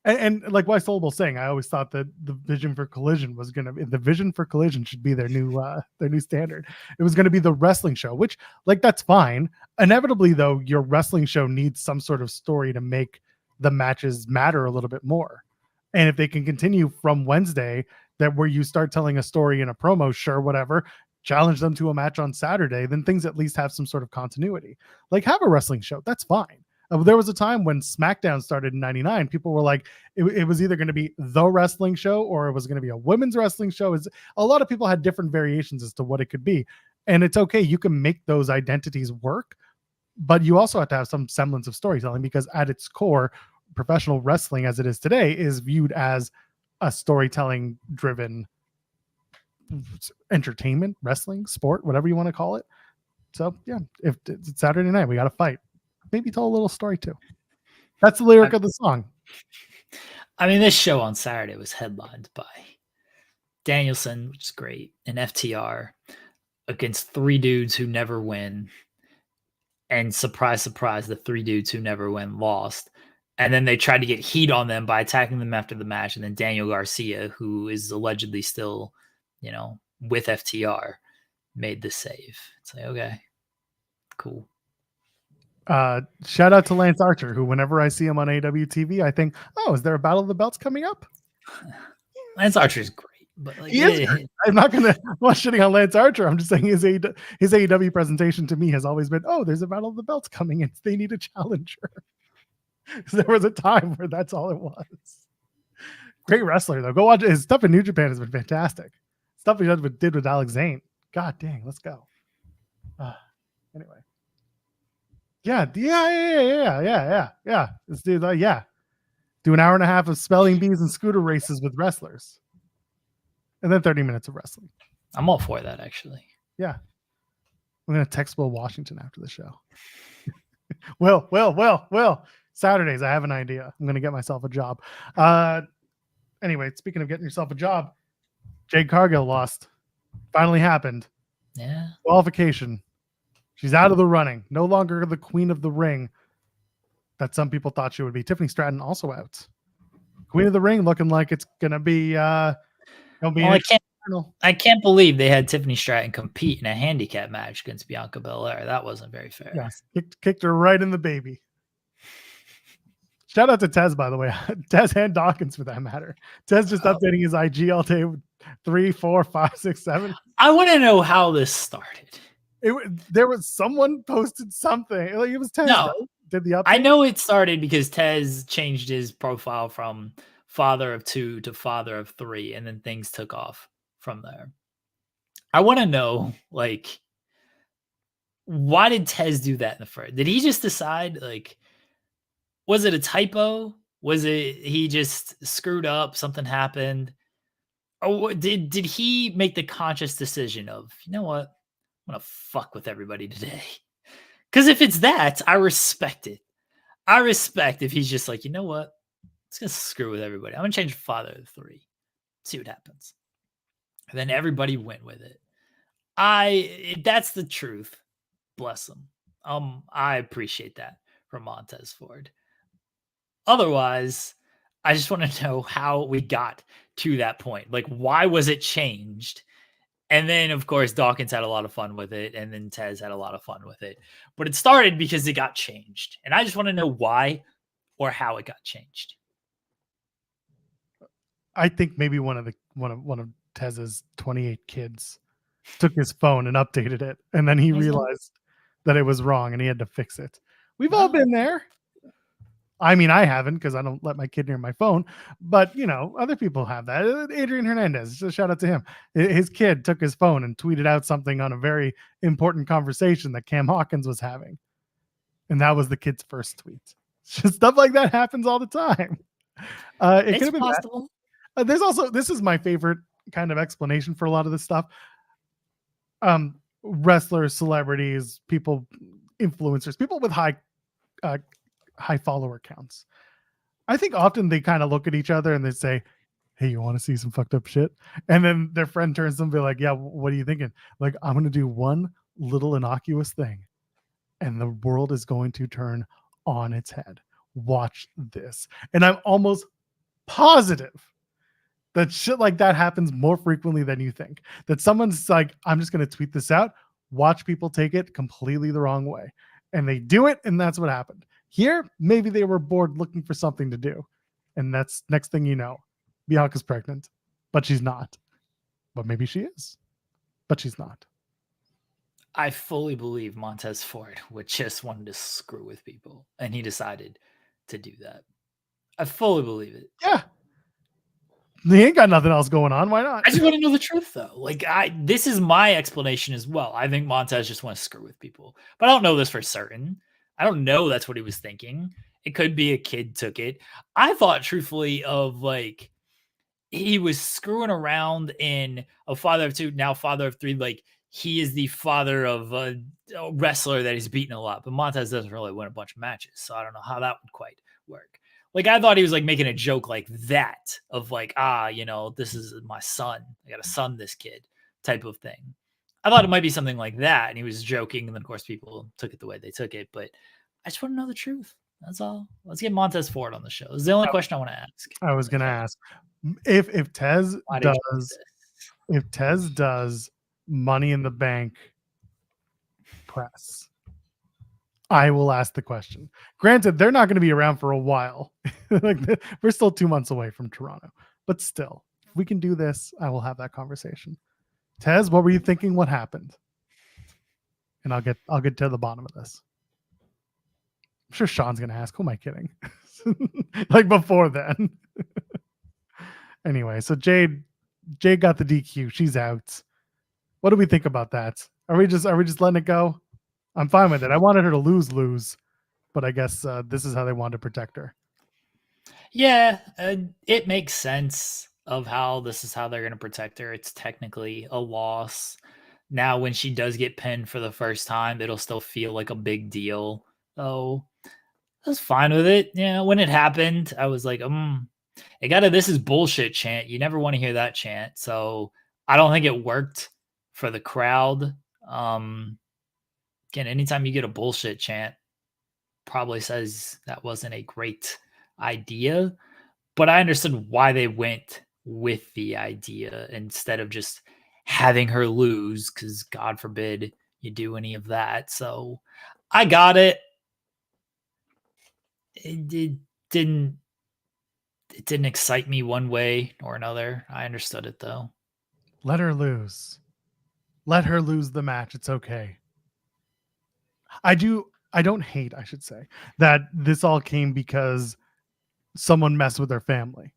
And like Why Soulable saying, I always thought that the vision for Collision should be their new standard. It was going to be the wrestling show, which like that's fine. Inevitably, though, your wrestling show needs some sort of story to make the matches matter a little bit more. And if they can continue from Wednesday, that where you start telling a story in a promo, sure, whatever, challenge them to a match on Saturday, then things at least have some sort of continuity. Like have a wrestling show, that's fine. There was a time when SmackDown started in 99. People were like, it was either going to be the wrestling show or it was going to be a women's wrestling show. A lot of people had different variations as to what it could be. And it's okay. You can make those identities work, but you also have to have some semblance of storytelling because at its core, professional wrestling as it is today is viewed as a storytelling driven entertainment, wrestling, sport, whatever you want to call it. So yeah, if it's Saturday night, we got to fight. Maybe tell a little story too. That's the lyric of the song. I mean, this show on Saturday was headlined by Danielson, which is great, and FTR against three dudes who never win. And surprise, surprise, the three dudes who never win lost. And then they tried to get heat on them by attacking them after the match. And then Daniel Garcia, who is allegedly still, with FTR, made the save. It's like, okay, cool. Shout out to Lance Archer, who whenever I see him on AWTV, I think, oh, is there a Battle of the Belts coming up? Lance Archer is great, but like, he is great. I'm not shitting on Lance Archer. I'm just saying his AEW presentation to me has always been, oh, there's a Battle of the Belts coming and they need a challenger. There was a time where that's all it was. Great wrestler though. Go watch his stuff in New Japan has been fantastic. Stuff he did with Alex Zane. God dang, let's go. Anyway. Yeah. Let's do that. Yeah. Do an hour and a half of spelling bees and scooter races with wrestlers. And then 30 minutes of wrestling. I'm all for that, actually. Yeah. I'm going to text Will Washington after the show. Will. Saturdays, I have an idea. I'm going to get myself a job. Anyway, speaking of getting yourself a job, Jade Cargill lost. Finally happened. Yeah. Qualification. She's out of the running. No longer the queen of the ring that some people thought she would be. Tiffany Stratton also out. Queen of the ring looking like it's going to be... I can't I can't believe they had Tiffany Stratton compete in a handicap match against Bianca Belair. That wasn't very fair. Yes, kicked her right in the baby. Shout out to Tez, by the way. Tez and Dawkins, for that matter. Tez just updating his IG all day with 3, 4, 5, 6, 7. I want to know how this started. There was someone posted something. Like, it was Tez, No, right? Did the update? I know it started because Tez changed his profile from father of 2 to father of 3, and then things took off from there. I want to know, like, why did Tez do that in the first? Did he just decide, like, was it a typo? Was it he just screwed up? Something happened? Or did he make the conscious decision of, you know what? I'm going to fuck with everybody today? Because if it's that, I respect it. I respect if he's just like, you know what? I'm just going to screw with everybody. I'm going to change father to 3. See what happens. And then everybody went with it. If that's the truth, bless him. I appreciate that from Montez Ford. Otherwise, I just want to know how we got to that point. Like, why was it changed? And then, of course, Dawkins had a lot of fun with it, and then Tez had a lot of fun with it. But it started because it got changed. And I just want to know why or how it got changed. I think maybe one of Tez's 28 kids took his phone and updated it, and then he realized that it was wrong and he had to fix it. We've all been there. I mean, I haven't, because I don't let my kid near my phone, but other people have that. Adrian Hernandez, just shout out to him. His kid took his phone and tweeted out something on a very important conversation that Cam Hawkins was having, and that was the kid's first tweet. Stuff like that happens all the time. It could have been possible. There's also, this is my favorite kind of explanation for a lot of this stuff. Wrestlers, celebrities, people, influencers, people with high follower counts. I think often they kind of look at each other and they say, hey, you want to see some fucked up shit? And then their friend turns to them and be like, yeah, what are you thinking? Like, I'm going to do one little innocuous thing and the world is going to turn on its head. Watch this. And I'm almost positive that shit like that happens more frequently than you think. That someone's like, I'm just going to tweet this out. Watch people take it completely the wrong way. And they do it, and that's what happened. Here, maybe they were bored looking for something to do. And that's, next thing you know, Bianca's pregnant. But she's not. But maybe she is. But she's not. I fully believe Montez Ford would just wanted to screw with people. And he decided to do that. I fully believe it. Yeah. He ain't got nothing else going on. Why not? I just want to know the truth, though. Like, this is my explanation as well. I think Montez just wants to screw with people. But I don't know this for certain. I don't know that's what he was thinking. It could be a kid took it. I thought, truthfully, of like he was screwing around in a father of 2, now father of 3. Like, he is the father of a wrestler that he's beaten a lot. But Montez doesn't really win a bunch of matches. So I don't know how that would quite work. Like, I thought he was like making a joke like that of like, this is my son. I got to son this kid type of thing. I thought it might be something like that. And he was joking. And then, of course, people took it the way they took it. But I just want to know the truth. That's all. Let's get Montez Ford on the show. This is the only question I want to ask. I was going to ask if Tez does Money in the Bank press, I will ask the question. Granted, they're not going to be around for a while. Like, we're still 2 months away from Toronto, but still, if we can do this, I will have that conversation. Tez, what were you thinking? What happened? And I'll get to the bottom of this. I'm sure Sean's going to ask. Who am I kidding? Like before then. Anyway, so Jade got the DQ. She's out. What do we think about that? Are we just letting it go? I'm fine with it. I wanted her to lose, but I guess this is how they wanted to protect her. Yeah, it makes sense of how this is how they're going to protect her. It's technically a loss. Now, when she does get pinned for the first time, it'll still feel like a big deal. So I was fine with it. Yeah, when it happened, I was like, it got a "this is bullshit" chant. You never want to hear that chant. So I don't think it worked for the crowd. Again, anytime you get a bullshit chant, probably says that wasn't a great idea. But I understood why they went with the idea instead of just having her lose, because God forbid you do any of that. So I got it. It didn't excite me one way or another. I understood it though. Let her lose. Let her lose the match. It's okay. I don't hate, I should say, that this all came because someone messed with their family.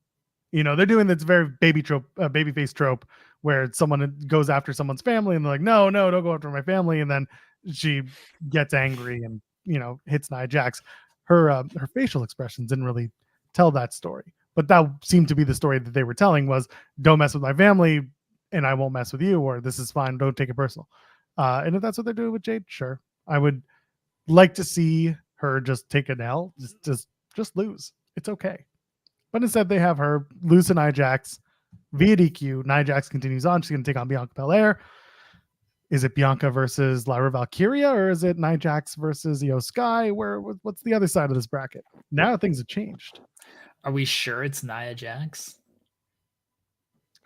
You know, they're doing this very babyface trope where someone goes after someone's family and they're like, no, don't go after my family. And then she gets angry and, you know, hits Nia Jax. Her facial expressions didn't really tell that story, but that seemed to be the story that they were telling was, don't mess with my family and I won't mess with you, or this is fine, don't take it personal. And if that's what they're doing with Jade, sure. I would like to see her just take an L, just lose. It's okay. But instead, they have her lose to Nia Jax via DQ. Nia Jax continues on. She's going to take on Bianca Belair. Is it Bianca versus Lyra Valkyria, or is it Nia Jax versus Io Sky? What's the other side of this bracket? Now things have changed. Are we sure it's Nia Jax?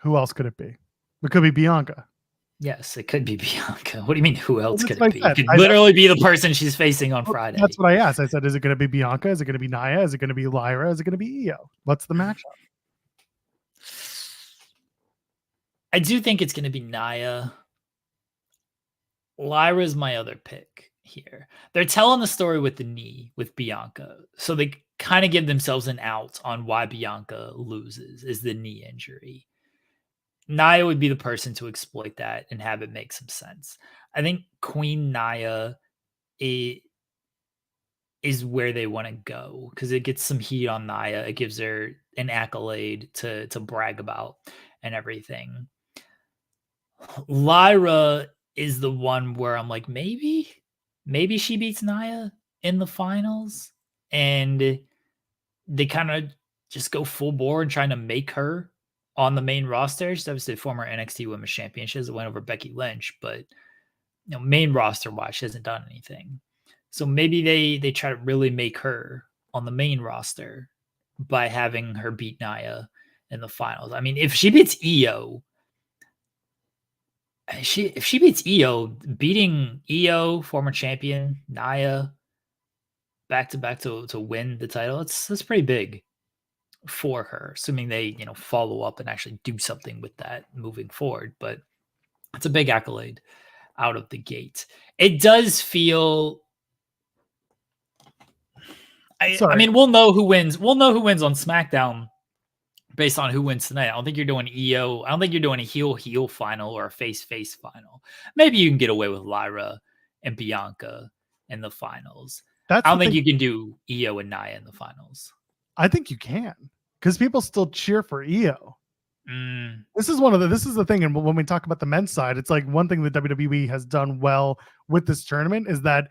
Who else could it be? It could be Bianca. Yes, it could be Bianca. What do you mean, who else could Well, it be? It could literally be the person she's facing on Friday. That's what I asked. I said, is it going to be Bianca? Is it going to be Nia? Is it going to be Lyra? Is it going to be Io? What's the matchup? I do think it's going to be Nia. Lyra's my other pick here. They're telling the story with the knee with Bianca. So they kind of give themselves an out on why Bianca loses, is the knee injury. Nia would be the person to exploit that and have it make some sense. I think Queen Nia is where they want to go because it gets some heat on Nia. It gives her an accolade to brag about and everything. Lyra is the one where I'm like, maybe she beats Nia in the finals and they kind of just go full bore and trying to make her on the main roster. She's obviously a former NXT Women's Champion. She hasn't went over Becky Lynch, but main roster wise, she hasn't done anything. So maybe they try to really make her on the main roster by having her beat Nia in the finals. I mean, if she beats Io, if she beats Io, beating Io, former champion, Nia, back to back to win the title, that's pretty big for her, assuming they follow up and actually do something with that moving forward. But it's a big accolade out of the gate. It does feel I mean, we'll know who wins. We'll know who wins on SmackDown based on who wins tonight. I don't think you're doing Io. I don't think you're doing a heel final or a face final. Maybe you can get away with Lyra and Bianca in the finals. I don't think you can do Io and Nia in the finals. I think you can, because people still cheer for Io. This is the thing, and when we talk about the men's side, it's like one thing that WWE has done well with this tournament is that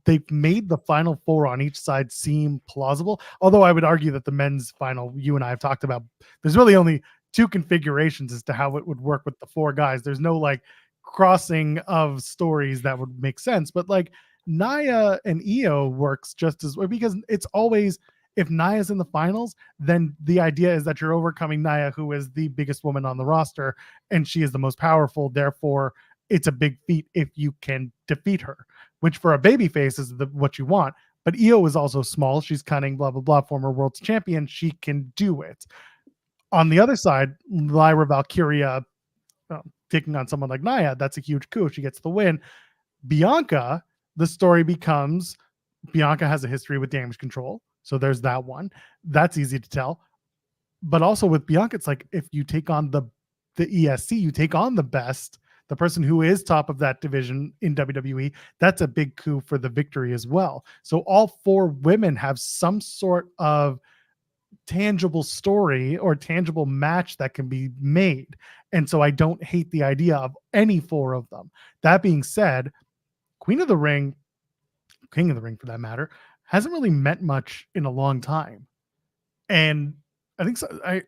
they've made the final four on each side seem plausible. Although I would argue that the men's final, you and I have talked about, there's really only two configurations as to how it would work with the four guys. There's no like crossing of stories that would make sense, but like Nia and Io works just as well, because it's always, if Nia's in the finals, then the idea is that you're overcoming Nia, who is the biggest woman on the roster, and she is the most powerful. Therefore, it's a big feat if you can defeat her, which for a babyface is what you want. But Io is also small. She's cunning, blah, blah, blah, former world champion. She can do it. On the other side, Lyra Valkyria taking on someone like Nia, that's a huge coup. She gets the win. Bianca, the story becomes Bianca has a history with damage control. So there's that one. That's easy to tell. But also with Bianca, it's like if you take on the ESC, you take on the best, the person who is top of that division in WWE, that's a big coup for the victory as well. So all four women have some sort of tangible story or tangible match that can be made. And so I don't hate the idea of any four of them. That being said, Queen of the Ring, King of the Ring for that matter, hasn't really meant much in a long time. And I think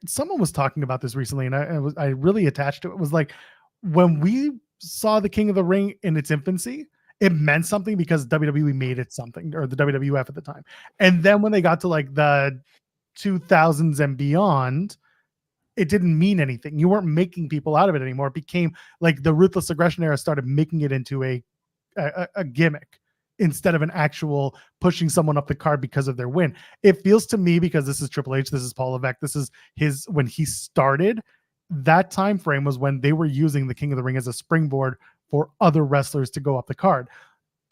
someone was talking about this recently, and I really attached to it. It was like, when we saw the King of the Ring in its infancy, it meant something because WWE made it something, or the WWF at the time. And then when they got to like the 2000s and beyond, it didn't mean anything. You weren't making people out of it anymore. It became like the Ruthless Aggression era started making it into a gimmick instead of an actual pushing someone up the card because of their win. It feels to me, because this is Triple H, this is Paul Levesque, this is his, when he started, that time frame was when they were using the King of the Ring as a springboard for other wrestlers to go up the card.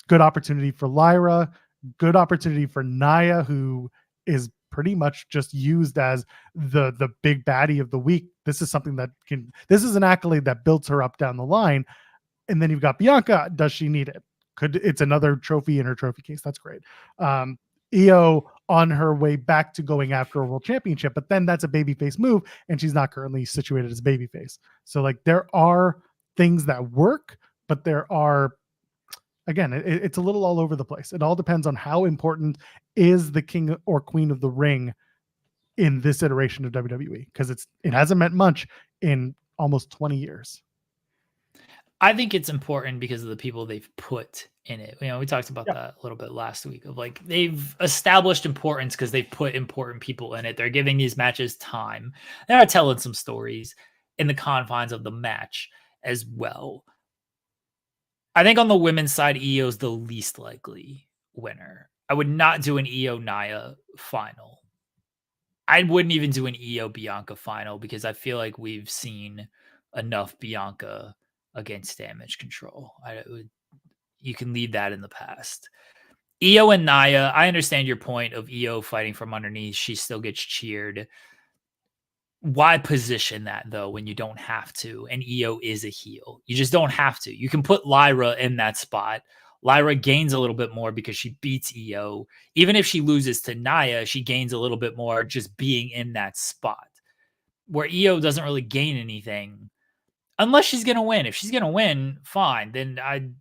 Good opportunity for Lyra, good opportunity for Nia, who is pretty much just used as the big baddie of the week. This is something that this is an accolade that builds her up down the line. And then you've got Bianca. Does she need it? It's another trophy in her trophy case. That's great. Io on her way back to going after a world championship, but then that's a babyface move, and she's not currently situated as babyface. So like there are things that work, but there are, again, it's a little all over the place. It all depends on how important is the king or queen of the ring in this iteration of WWE, because it hasn't meant much in almost 20 years. I think it's important because of the people they've put in it. We talked about that a little bit last week, of like they've established importance because they've put important people in it. They're giving these matches time. They're telling some stories in the confines of the match as well. I think on the women's side, Io's the least likely winner. I would not do an Io Nia final. I wouldn't even do an Io Bianca final because I feel like we've seen enough Bianca against Damage Control. You can leave that in the past. Io and Nia, I understand your point of Io fighting from underneath. She still gets cheered. Why position that, though, when you don't have to? And Io is a heel. You just don't have to. You can put Lyra in that spot. Lyra gains a little bit more because she beats Io. Even if she loses to Nia, she gains a little bit more just being in that spot. Where Io doesn't really gain anything unless she's going to win. If she's going to win, fine. Then I'd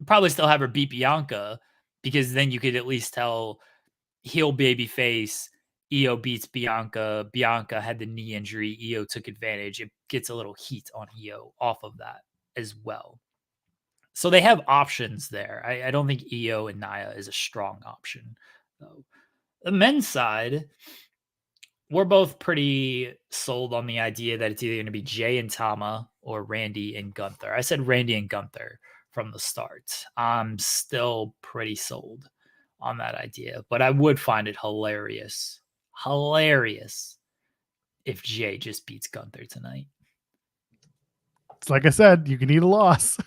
probably still have her beat Bianca, because then you could at least tell heel babyface, Io beats Bianca. Bianca had the knee injury. Io took advantage. It gets a little heat on Io off of that as well. So they have options there. I don't think Io and Nia is a strong option, though. The men's side, we're both pretty sold on the idea that it's either going to be Jay and Tama or Randy and Gunther. I said Randy and Gunther from the start. I'm still pretty sold on that idea, but I would find it hilarious if Jay just beats Gunther tonight. It's like I said, you can eat a loss.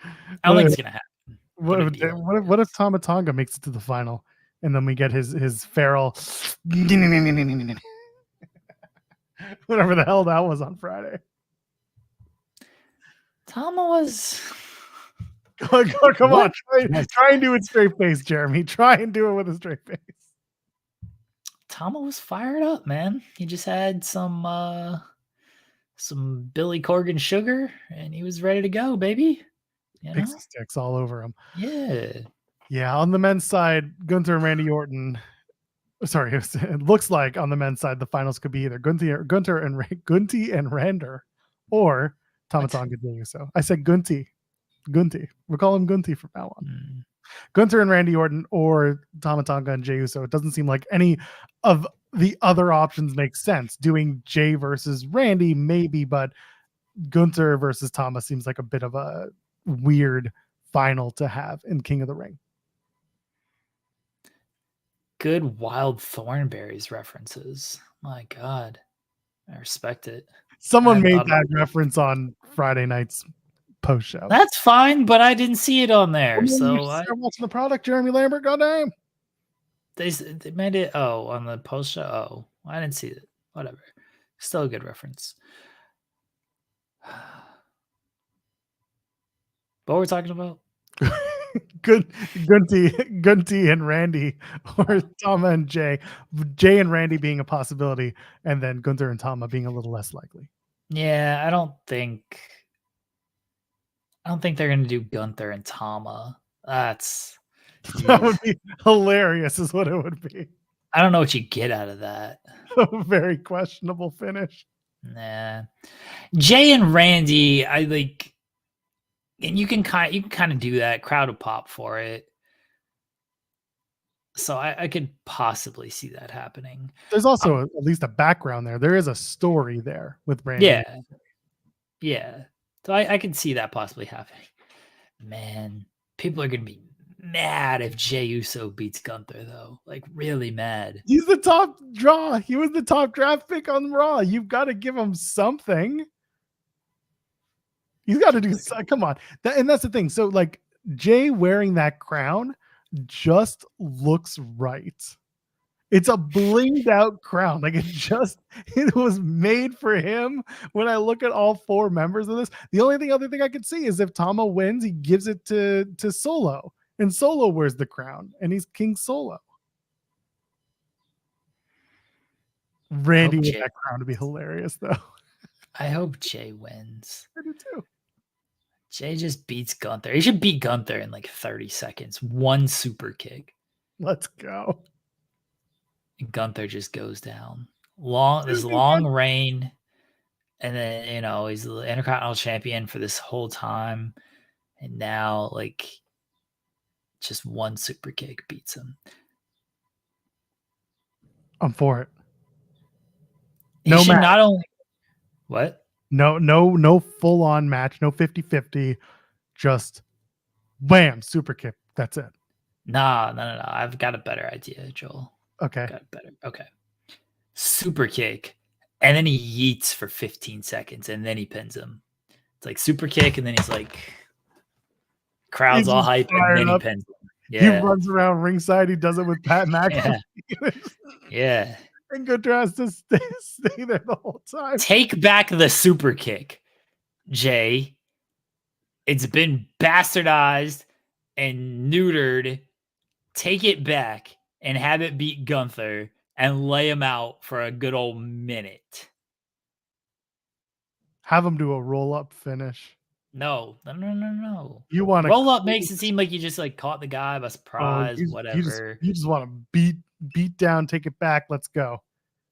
I don't think it's gonna happen. What if Tama Tonga makes it to the final, and then we get his feral whatever the hell that was on Friday? Tama was. Come on, try and do it straight face, Jeremy. Try and do it with a straight face. Tama was fired up, man. He just had some Billy Corgan sugar, and he was ready to go, baby. Pixie sticks all over him. Yeah. On the men's side, Gunther and Randy Orton. Sorry, it looks like on the men's side the finals could be either Gunther and Rander, or Tama Tonga Jey Uso. I said Gunty. We'll call him Gunty from now on. Gunther and Randy Orton, or Tama Tonga and Jey Uso. It doesn't seem like any of the other options make sense. Doing Jay versus Randy, maybe, but Gunther versus Tama seems like a bit of a weird final to have in King of the Ring. Good Wild Thornberries references. My God. I respect it. Someone made that reference on Friday night's post show. That's fine, but I didn't see it on there. So I watching the product, Jeremy Lambert. Goddamn. They made it on the post show. Oh, I didn't see it. Whatever. Still a good reference. What were we talking about? Gunty and Randy, or Tama and Jay. Jay and Randy being a possibility, and then Gunther and Tama being a little less likely. Yeah, I don't think they're gonna do Gunther and Tama. That would be hilarious, is what it would be. I don't know what you get out of that. A very questionable finish. Nah. Jay and Randy, I like, and you can kind of do that. Crowd will pop for it. So I could possibly see that happening. There's also at least a background there. There is a story there with Brandon. Yeah. Yeah. So I can see that possibly happening. Man, people are going to be mad if Jey Uso beats Gunther, though. Like, really mad. He's the top draw. He was the top draft pick on Raw. You've got to give him something. He's got to do. Come on, and that's the thing. So, like, Jay wearing that crown just looks right. It's a blinged out crown. Like, it was made for him. When I look at all 4 members of this, the only other thing I could see is if Tama wins, he gives it to Solo, and Solo wears the crown, and he's King Solo. Randy with that crown would be hilarious, though. I hope Jay wins. I do too. Jay just beats Gunther. He should beat Gunther in like 30 seconds. 1 super kick. Let's go. And Gunther just goes down. This long reign. And then, he's the Intercontinental Champion for this whole time. And now, like, just 1 super kick beats him. I'm for it. He should match. Not only... What? No full on match, no 50-50, just wham, super kick. That's it. No. I've got a better idea, Joel. Okay. Okay. Super kick, and then he yeets for 15 seconds, and then he pins him. It's like super kick, and then he's like, crowd's all hype, and then he pins him. Yeah. He runs around ringside. He does it with Pat McAfee. Yeah. And Gunther has to stay there the whole time. Take back the super kick, Jay. It's been bastardized and neutered. Take it back and have it beat Gunther and lay him out for a good old minute. Have him do a roll-up finish. No. You want to roll up makes it seem like you just like caught the guy by surprise, whatever. You just want to beat down, take it back. Let's go.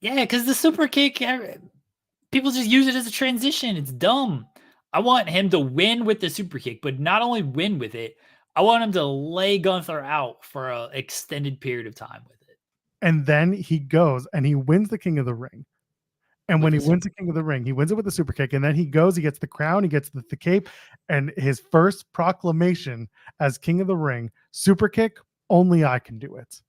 Yeah, because the super kick, people just use it as a transition. It's dumb. I want him to win with the super kick, but not only win with it, I want him to lay Gunther out for an extended period of time with it. And then he goes and he wins the King of the Ring. And when he wins the King of the Ring, he wins it with the super kick. And then he goes, he gets the crown, he gets the cape. And his first proclamation as King of the Ring, super kick, only I can do it.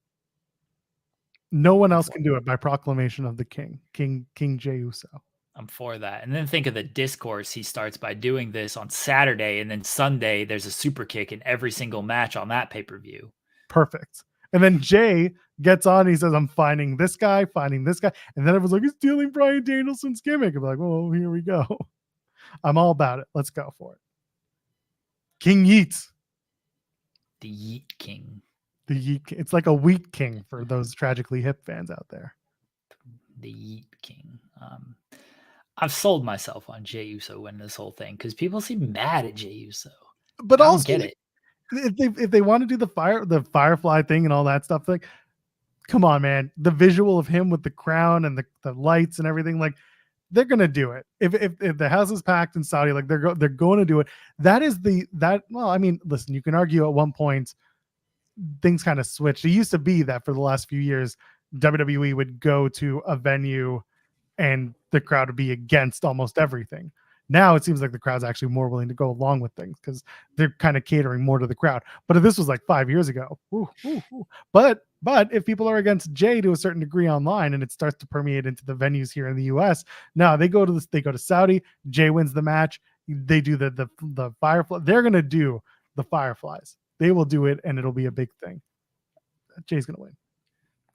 No one else can do it by proclamation of the King Jey Uso. I'm for that. And then think of the discourse he starts by doing this on Saturday. And then Sunday, there's a super kick in every single match on that pay-per-view. Perfect. And then Jay gets on. He says, I'm finding this guy. And then everyone's like, he's stealing Bryan Danielson's gimmick. I'm like, well, here we go. I'm all about it. Let's go for it. King Yeats. The Yeet King. It's like a wheat king for those tragically hip fans out there. The Yeet King. I've sold myself on Jey Uso winning this whole thing because people seem mad at Jey Uso. But also, get it. If they want to do the Firefly thing and all that stuff, like, come on, man. The visual of him with the crown and the lights and everything, like, they're gonna do it. If the house is packed in Saudi, like they're going to do it. Well, I mean, listen, you can argue at one point things kind of switched. It used to be that for the last few years, WWE would go to a venue and the crowd would be against almost everything. Now it seems like the crowd's actually more willing to go along with things because they're kind of catering more to the crowd. But if this was like 5 years ago, But if people are against Jay to a certain degree online and it starts to permeate into the venues here in the US, now they go to Saudi, Jay wins the match, they do the Firefly. They're gonna do the Fireflies. They will do it, and it'll be a big thing. Jay's going to win.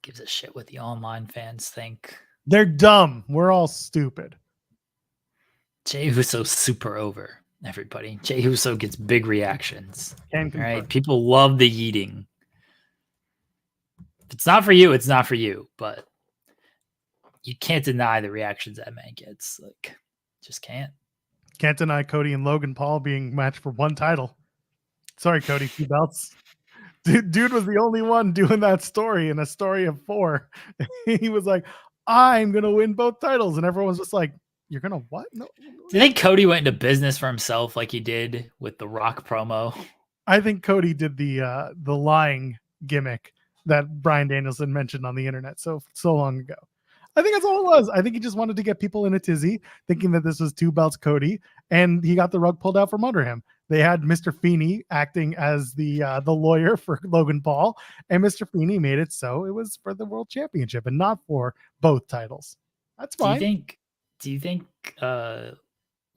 Gives a shit what the online fans think. They're dumb. We're all stupid. Jey Uso's super over, everybody. Jey Uso gets big reactions. All right? People love the yeeting. If it's not for you, it's not for you. But you can't deny the reactions that man gets. Like, just can't. Can't deny Cody and Logan Paul being matched for 1 title. Sorry, Cody, 2 belts. Dude was the only one doing that story in a story of 4. He was like, I'm going to win both titles. And everyone was just like, you're going to what? No. Do you think Cody went into business for himself like he did with the Rock promo? I think Cody did the lying gimmick that Bryan Danielson mentioned on the internet so long ago. I think that's all it was. I think he just wanted to get people in a tizzy, thinking that this was 2 belts Cody, and he got the rug pulled out from under him. They had Mr. Feeney acting as the lawyer for Logan Paul, and Mr. Feeney made it so it was for the world championship and not for both titles. That's fine. Do you think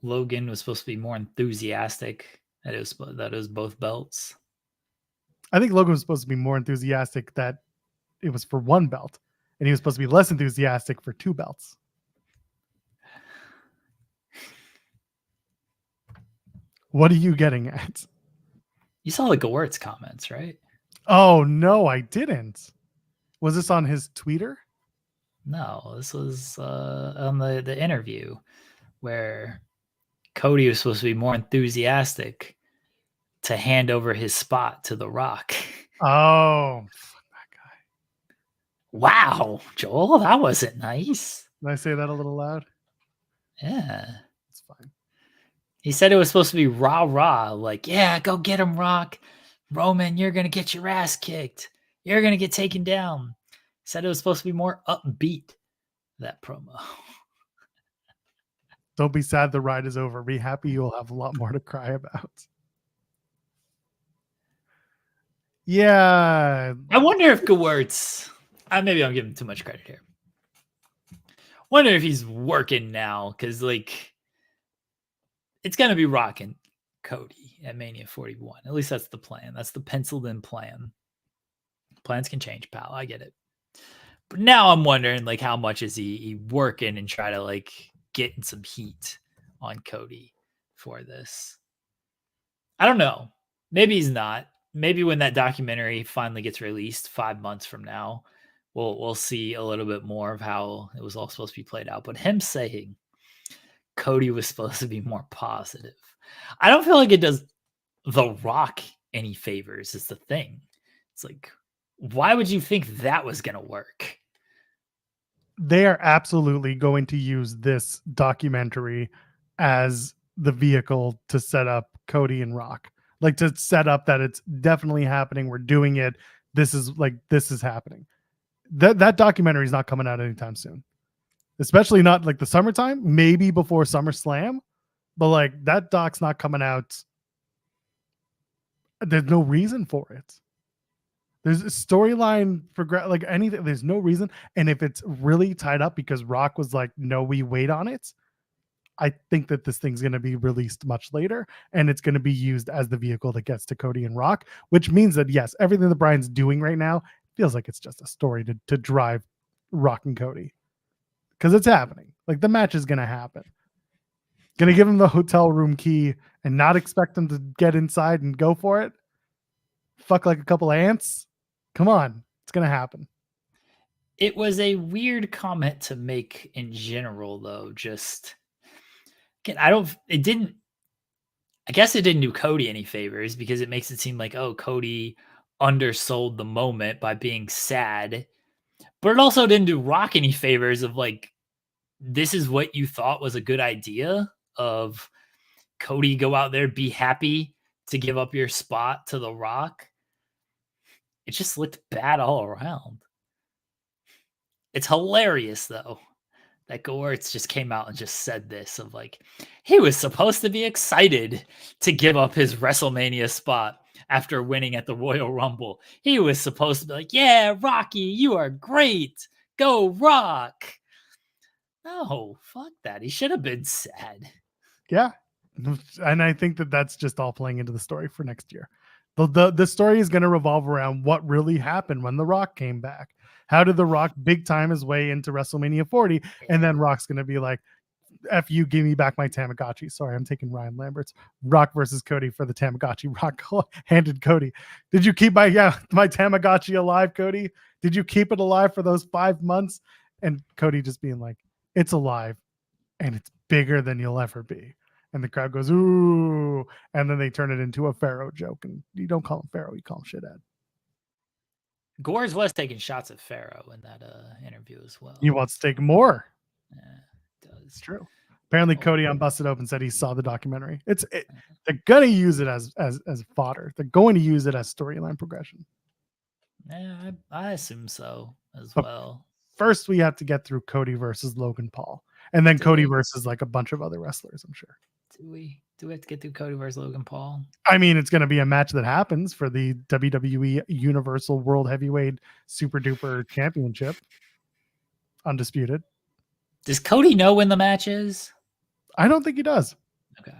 Logan was supposed to be more enthusiastic that it was both belts? I think Logan was supposed to be more enthusiastic that it was for 1 belt, and he was supposed to be less enthusiastic for 2 belts. What are you getting at? You saw the Gewurz comments, right? Oh, no, I didn't. Was this on his Twitter? No, this was on the interview where Cody was supposed to be more enthusiastic to hand over his spot to The Rock. Oh, fuck that guy. Wow, Joel, that wasn't nice. Did I say that a little loud? Yeah. It's fine. He said it was supposed to be rah, like, yeah, go get him, Rock. Roman, you're going to get your ass kicked. You're going to get taken down. Said it was supposed to be more upbeat, that promo. Don't be sad the ride is over. Be happy you'll have a lot more to cry about. Yeah. I wonder if Gewurz, maybe I'm giving too much credit here. Wonder if he's working now, because like it's going to be Rock and Cody at Mania 41. At least that's the plan. That's the penciled in plan. Plans can change, pal. I get it. But now I'm wondering, like, how much is he working and try to like get in some heat on Cody for this? I don't know. Maybe he's not. Maybe when that documentary finally gets released 5 months from now, we'll see a little bit more of how it was all supposed to be played out. But him saying Cody was supposed to be more positive, I don't feel like it does The Rock any favors. Is the thing. It's like, why would you think that was going to work? They are absolutely going to use this documentary as the vehicle to set up Cody and Rock. Like, to set up that it's definitely happening. We're doing it. This is happening. That documentary is not coming out anytime soon. Especially not like the summertime, maybe before SummerSlam. But like, that doc's not coming out. There's no reason for it. There's a storyline for like anything. There's no reason. And if it's really tied up because Rock was like, no, we wait on it, I think that this thing's going to be released much later, and it's going to be used as the vehicle that gets to Cody and Rock, which means that, yes, everything that Bryan's doing right now feels like it's just a story to drive Rock and Cody, because it's happening. Like, the match is going to happen. Going to give him the hotel room key and not expect him to get inside and go for it? Fuck like a couple of ants? Come on. It's going to happen. It was a weird comment to make in general, though. Just, again, I guess it didn't do Cody any favors, because it makes it seem like, oh, Cody undersold the moment by being sad. But it also didn't do Rock any favors of like, this is what you thought was a good idea of Cody go out there, be happy to give up your spot to The Rock. It just looked bad all around. It's hilarious, though, that Gewurz just came out and just said this of like, he was supposed to be excited to give up his WrestleMania spot after winning at the Royal Rumble. He was supposed to be like, yeah, Rocky, you are great. Go Rock. No, fuck that. He should have been sad. Yeah. And I think that that's just all playing into the story for next year. The story is going to revolve around what really happened when The Rock came back. How did The Rock big time his way into WrestleMania 40? And then Rock's going to be like, F you, give me back my Tamagotchi. Sorry, I'm taking Ryan Lambert's Rock versus Cody for the Tamagotchi. Rock handed Cody, did you keep my Tamagotchi alive, Cody? Did you keep it alive for those 5 months? And Cody just being like, it's alive and it's bigger than you'll ever be. And the crowd goes, ooh. And then they turn it into a Pharaoh joke. And you don't call him Pharaoh, you call him shithead. Gores was taking shots at Pharaoh in that interview as well. He wants to take more. Yeah, it does. It's true. Apparently, Cody on Busted Open said he saw the documentary. They're going to use it as fodder. They're going to use it as storyline progression. Yeah, I assume so as But well. first, we have to get through Cody versus Logan Paul, and then Do Cody we? versus like a bunch of other wrestlers, I'm sure. Do we have to get through Cody versus Logan Paul? I mean, it's going to be a match that happens for the WWE Universal World Heavyweight Super Duper Championship. Undisputed. Does Cody know when the match is? I don't think he does. Okay.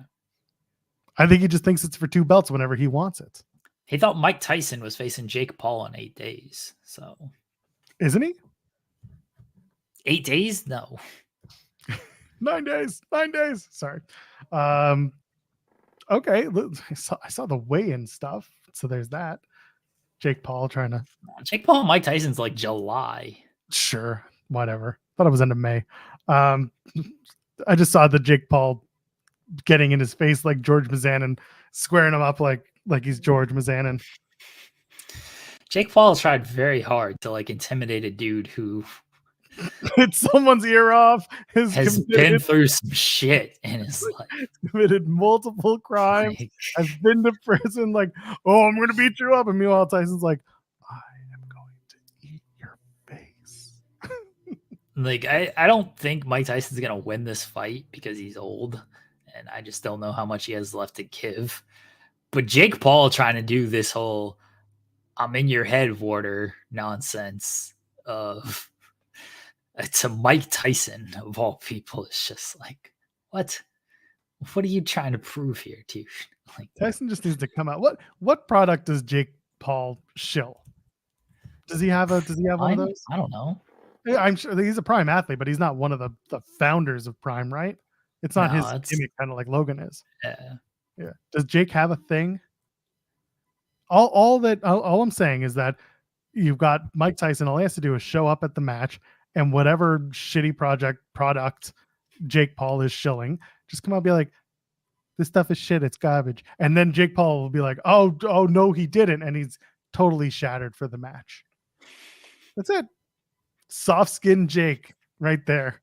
I think he just thinks it's for 2 belts whenever he wants it. He thought Mike Tyson was facing Jake Paul in 8 days. So Isn't he? 8 days? No. 9 days. 9 days. Sorry. Okay. I saw the weigh-in stuff. So there's that. Jake Paul trying to. Jake Paul and Mike Tyson's like July. Sure. Whatever. Thought it was end of May. I just saw the Jake Paul getting in his face like George Mizanin, squaring him up like he's George Mizanin. Jake Paul tried very hard to like intimidate a dude who hit someone's ear off. Has been through some shit in his life. Committed multiple crimes. Has been to prison. Like, oh, I'm going to beat you up. And meanwhile, Tyson's like, I am going to eat your face. Like, I don't think Mike Tyson's going to win this fight because he's old. And I just don't know how much he has left to give. But Jake Paul trying to do this whole I'm in your head water nonsense of to Mike Tyson of all people. It's just like, what are you trying to prove here, dude? Like, Tyson just needs to come out. What product does Jake Paul shill? Does he have one of those? I don't know. I'm sure he's a Prime athlete, but he's not one of the founders of Prime, right? It's not his gimmick, kind of like Logan is. Yeah. Does Jake have a thing? All I'm saying is that you've got Mike Tyson. All he has to do is show up at the match, and whatever shitty product Jake Paul is shilling, just come out and be like, this stuff is shit, it's garbage. And then Jake Paul will be like, oh no, he didn't. And he's totally shattered for the match. That's it. Soft skin Jake right there.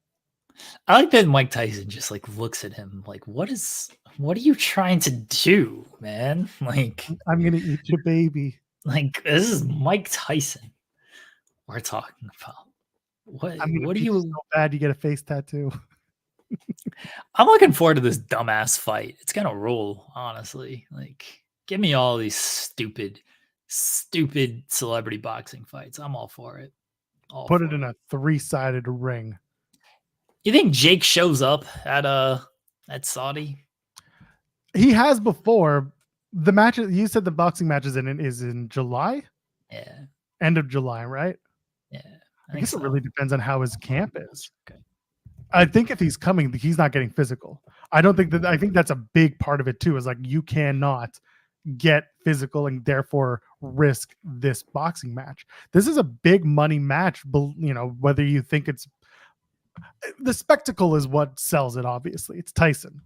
I like that Mike Tyson just like looks at him like, what are you trying to do, man? Like, I'm gonna eat your baby. Like, this is Mike Tyson we're talking about. What do you so bad you get a face tattoo? I'm looking forward to this dumbass fight. It's gonna roll, honestly. Like, give me all these stupid celebrity boxing fights. I'm all for it. Put it in a 3-sided ring. You think Jake shows up at Saudi? He has before. The match you said the boxing match is in July? Yeah. End of July, right? Yeah. I guess it really depends on how his camp is. Okay. I think if he's coming, he's not getting physical. I think that's a big part of it too, is like you cannot get physical and therefore risk this boxing match. This is a big money match, whether you think it's the spectacle is what sells it. Obviously, it's Tyson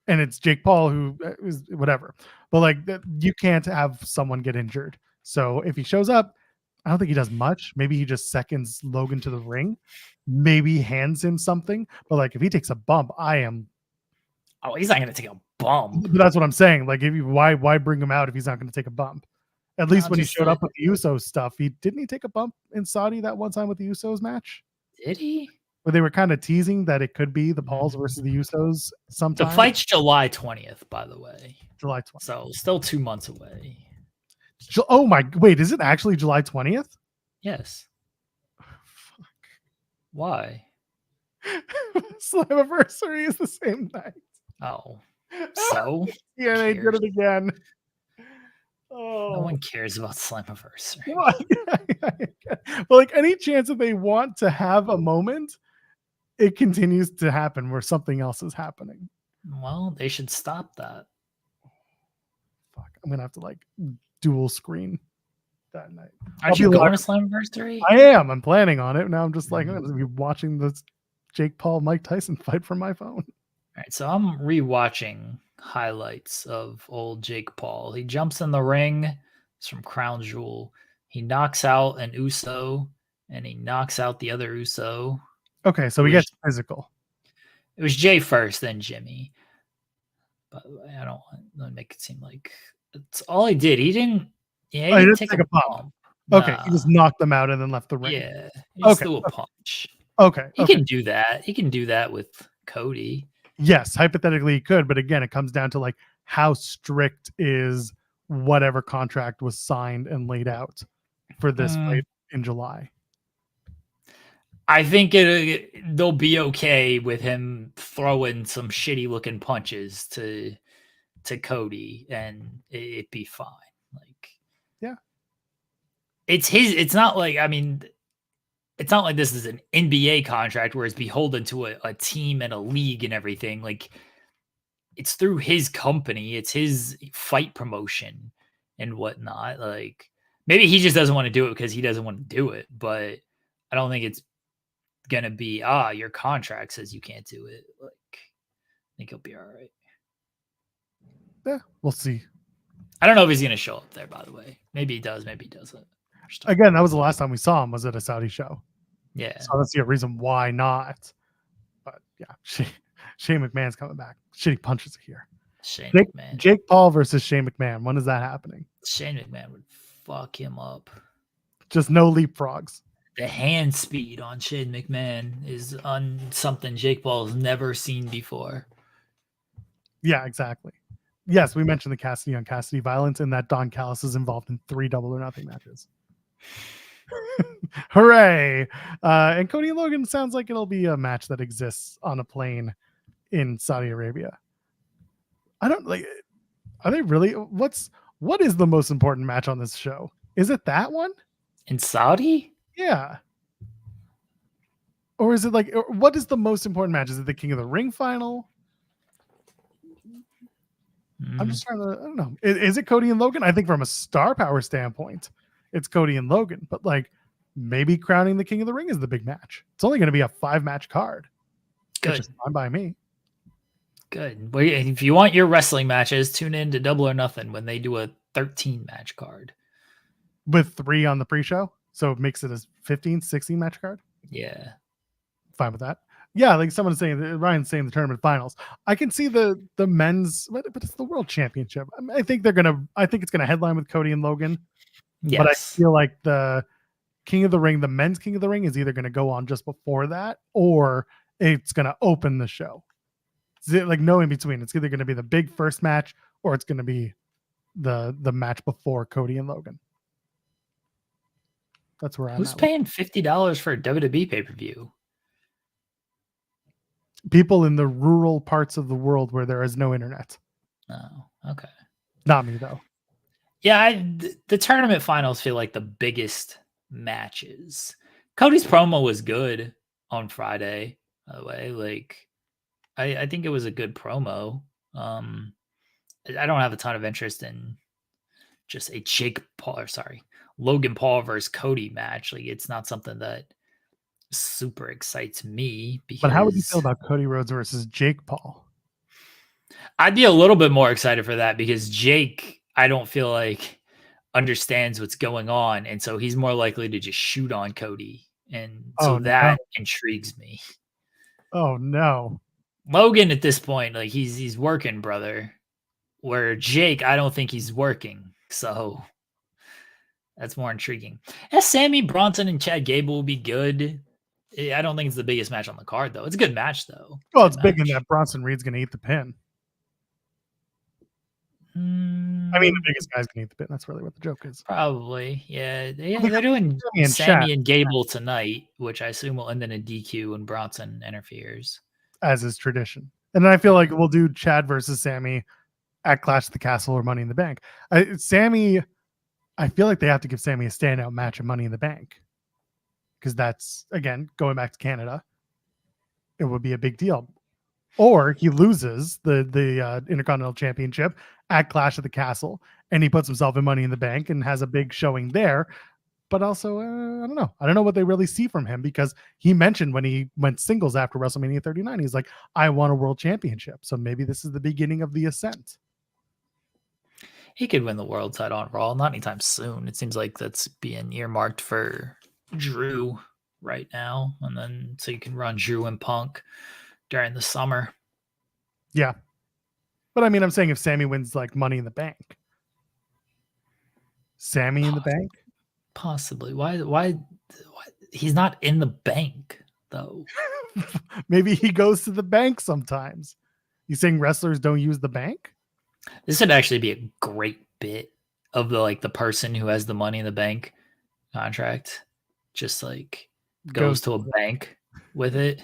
and it's Jake Paul, who is whatever. But like, you can't have someone get injured. So if he shows up, I don't think he does much. Maybe he just seconds Logan to the ring. Maybe hands him something. But like, if he takes a bump, Oh, he's not going to take a bump. But that's what I'm saying. Like, why bring him out if he's not going to take a bump? At least when he showed up with the Usos stuff, didn't he take a bump in Saudi that one time with the Usos match? Did he? Where they were kind of teasing that it could be the Pauls versus the Usos sometime. The fight's July 20th, by the way. July 20th. So still 2 months away. Oh my! Wait, is it actually July 20th? Yes. Fuck. Why? Slammiversary is the same night. Oh, so yeah, they did it again. Oh, no one cares about Slammiversary. Well, like any chance that they want to have a moment, it continues to happen where something else is happening. Well, they should stop that. Fuck, I'm gonna have to like dual screen that night. Aren't you going to Slammiversary? I am. I'm planning on it. Now I'm just like, I'm gonna be watching this Jake Paul Mike Tyson fight from my phone. All right, so I'm rewatching highlights of old Jake Paul. He jumps in the ring. It's from Crown Jewel. He knocks out an Uso, and he knocks out the other Uso. Okay, so he gets physical. It was Jay first, then Jimmy. By the way, I don't want to make it seem like it's all he did. He didn't take a bump. Okay, he just Nah. knocked them out and then left the ring. Yeah. He just Okay. threw a punch. Okay. He Okay. can do that. He can do that with Cody. Yes, hypothetically he could, but again, it comes down to like how strict is whatever contract was signed and laid out for this fight in July. I think they'll be okay with him throwing some shitty looking punches to Cody, and it'd be fine. Like, yeah, it's his. It's not like, I mean, it's not like this is an NBA contract where it's beholden to a team and a league and everything. Like, it's through his company. It's his fight promotion and whatnot. Like, maybe he just doesn't want to do it because he doesn't want to do it. But I don't think it's gonna be your contract says you can't do it. Like, I think he'll be all right. Yeah, we'll see. I don't know if he's gonna show up there, by the way. Maybe he does, maybe he doesn't. Again, that was the last time we saw him, was at a Saudi show. Yeah. So I don't see a reason why not. But yeah, Shane McMahon's coming back. Shitty punches here. McMahon. Jake Paul versus Shane McMahon. When is that happening? Shane McMahon would fuck him up. Just no leapfrogs. The hand speed on Shane McMahon is on something Jake Paul has never seen before. Yeah, exactly. Yes, we mentioned the Cassidy on Cassidy violence and that Don Callis is involved in 3 Double or Nothing matches. Hooray! And Cody and Logan sounds like it'll be a match that exists on a plane in Saudi Arabia. I don't like. Are they really? What is the most important match on this show? Is it that one in Saudi? Yeah. Or is it like, what is the most important match? Is it the King of the Ring final? I'm just trying to, I don't know. Is it Cody and Logan? I think from a star power standpoint, it's Cody and Logan. But like, maybe crowning the King of the Ring is the big match. It's only going to be a 5-match card. Good. Which is fine by me. Good. Well, if you want your wrestling matches, tune in to Double or Nothing when they do a 13-match card. With 3 on the pre-show? So it makes it a 15, 16-match card? Yeah. Fine with that. Yeah, like someone's saying, Ryan's saying the tournament finals. I can see the men's, but it's the world championship. I think it's gonna headline with Cody and Logan. Yes. But I feel like the King of the Ring, the men's King of the Ring, is either gonna go on just before that or it's gonna open the show. It's like no in between. It's either gonna be the big first match or it's gonna be the match before Cody and Logan. That's where I'm Who's paying $50 for a WWE pay-per-view? People in the rural parts of the world where there is no internet. Oh, okay. Not me though. Yeah, the tournament finals feel like the biggest matches. Cody's promo was good on Friday, by the way. Like, I think it was a good promo. I don't have a ton of interest in just a Logan Paul versus Cody match. Like, it's not something that super excites me. But how would you feel about Cody Rhodes versus Jake Paul? I'd be a little bit more excited for that because Jake, I don't feel like understands what's going on, and so he's more likely to just shoot on Cody, and so that intrigues me. Oh no. Logan at this point, like he's working, brother. Where Jake, I don't think he's working. So that's more intriguing. Sammy, Bronson, and Chad Gable will be good. I don't think it's the biggest match on the card, though. It's a good match, though. Well, it's big in that Bronson Reed's going to eat the pin. I mean, the biggest guy's going to eat the pin. That's really what the joke is. Probably, yeah. They're doing Sammy and Gable tonight, which I assume will end in a DQ when Bronson interferes. As is tradition. And then I feel like we'll do Chad versus Sammy at Clash of the Castle or Money in the Bank. Sammy, I feel like they have to give Sammy a standout match of Money in the Bank. Because that's, again, going back to Canada, it would be a big deal. Or he loses the Intercontinental Championship at Clash of the Castle, and he puts himself in Money in the Bank and has a big showing there. But also, I don't know. I don't know what they really see from him, because he mentioned when he went singles after WrestleMania 39, he's like, I want a world championship. So maybe this is the beginning of the ascent. He could win the world title on Raw, not anytime soon. It seems like that's being earmarked for Drew right now, and then so you can run Drew and Punk during the summer. Yeah, but I mean, I'm saying if Sammy wins like Money in the Bank, Sammy in the Bank, Possibly. Why? He's not in the bank though. Maybe he goes to the bank sometimes. You saying wrestlers don't use the bank? This would actually be a great bit of the person who has the money in the bank contract, just like goes to a bank with it.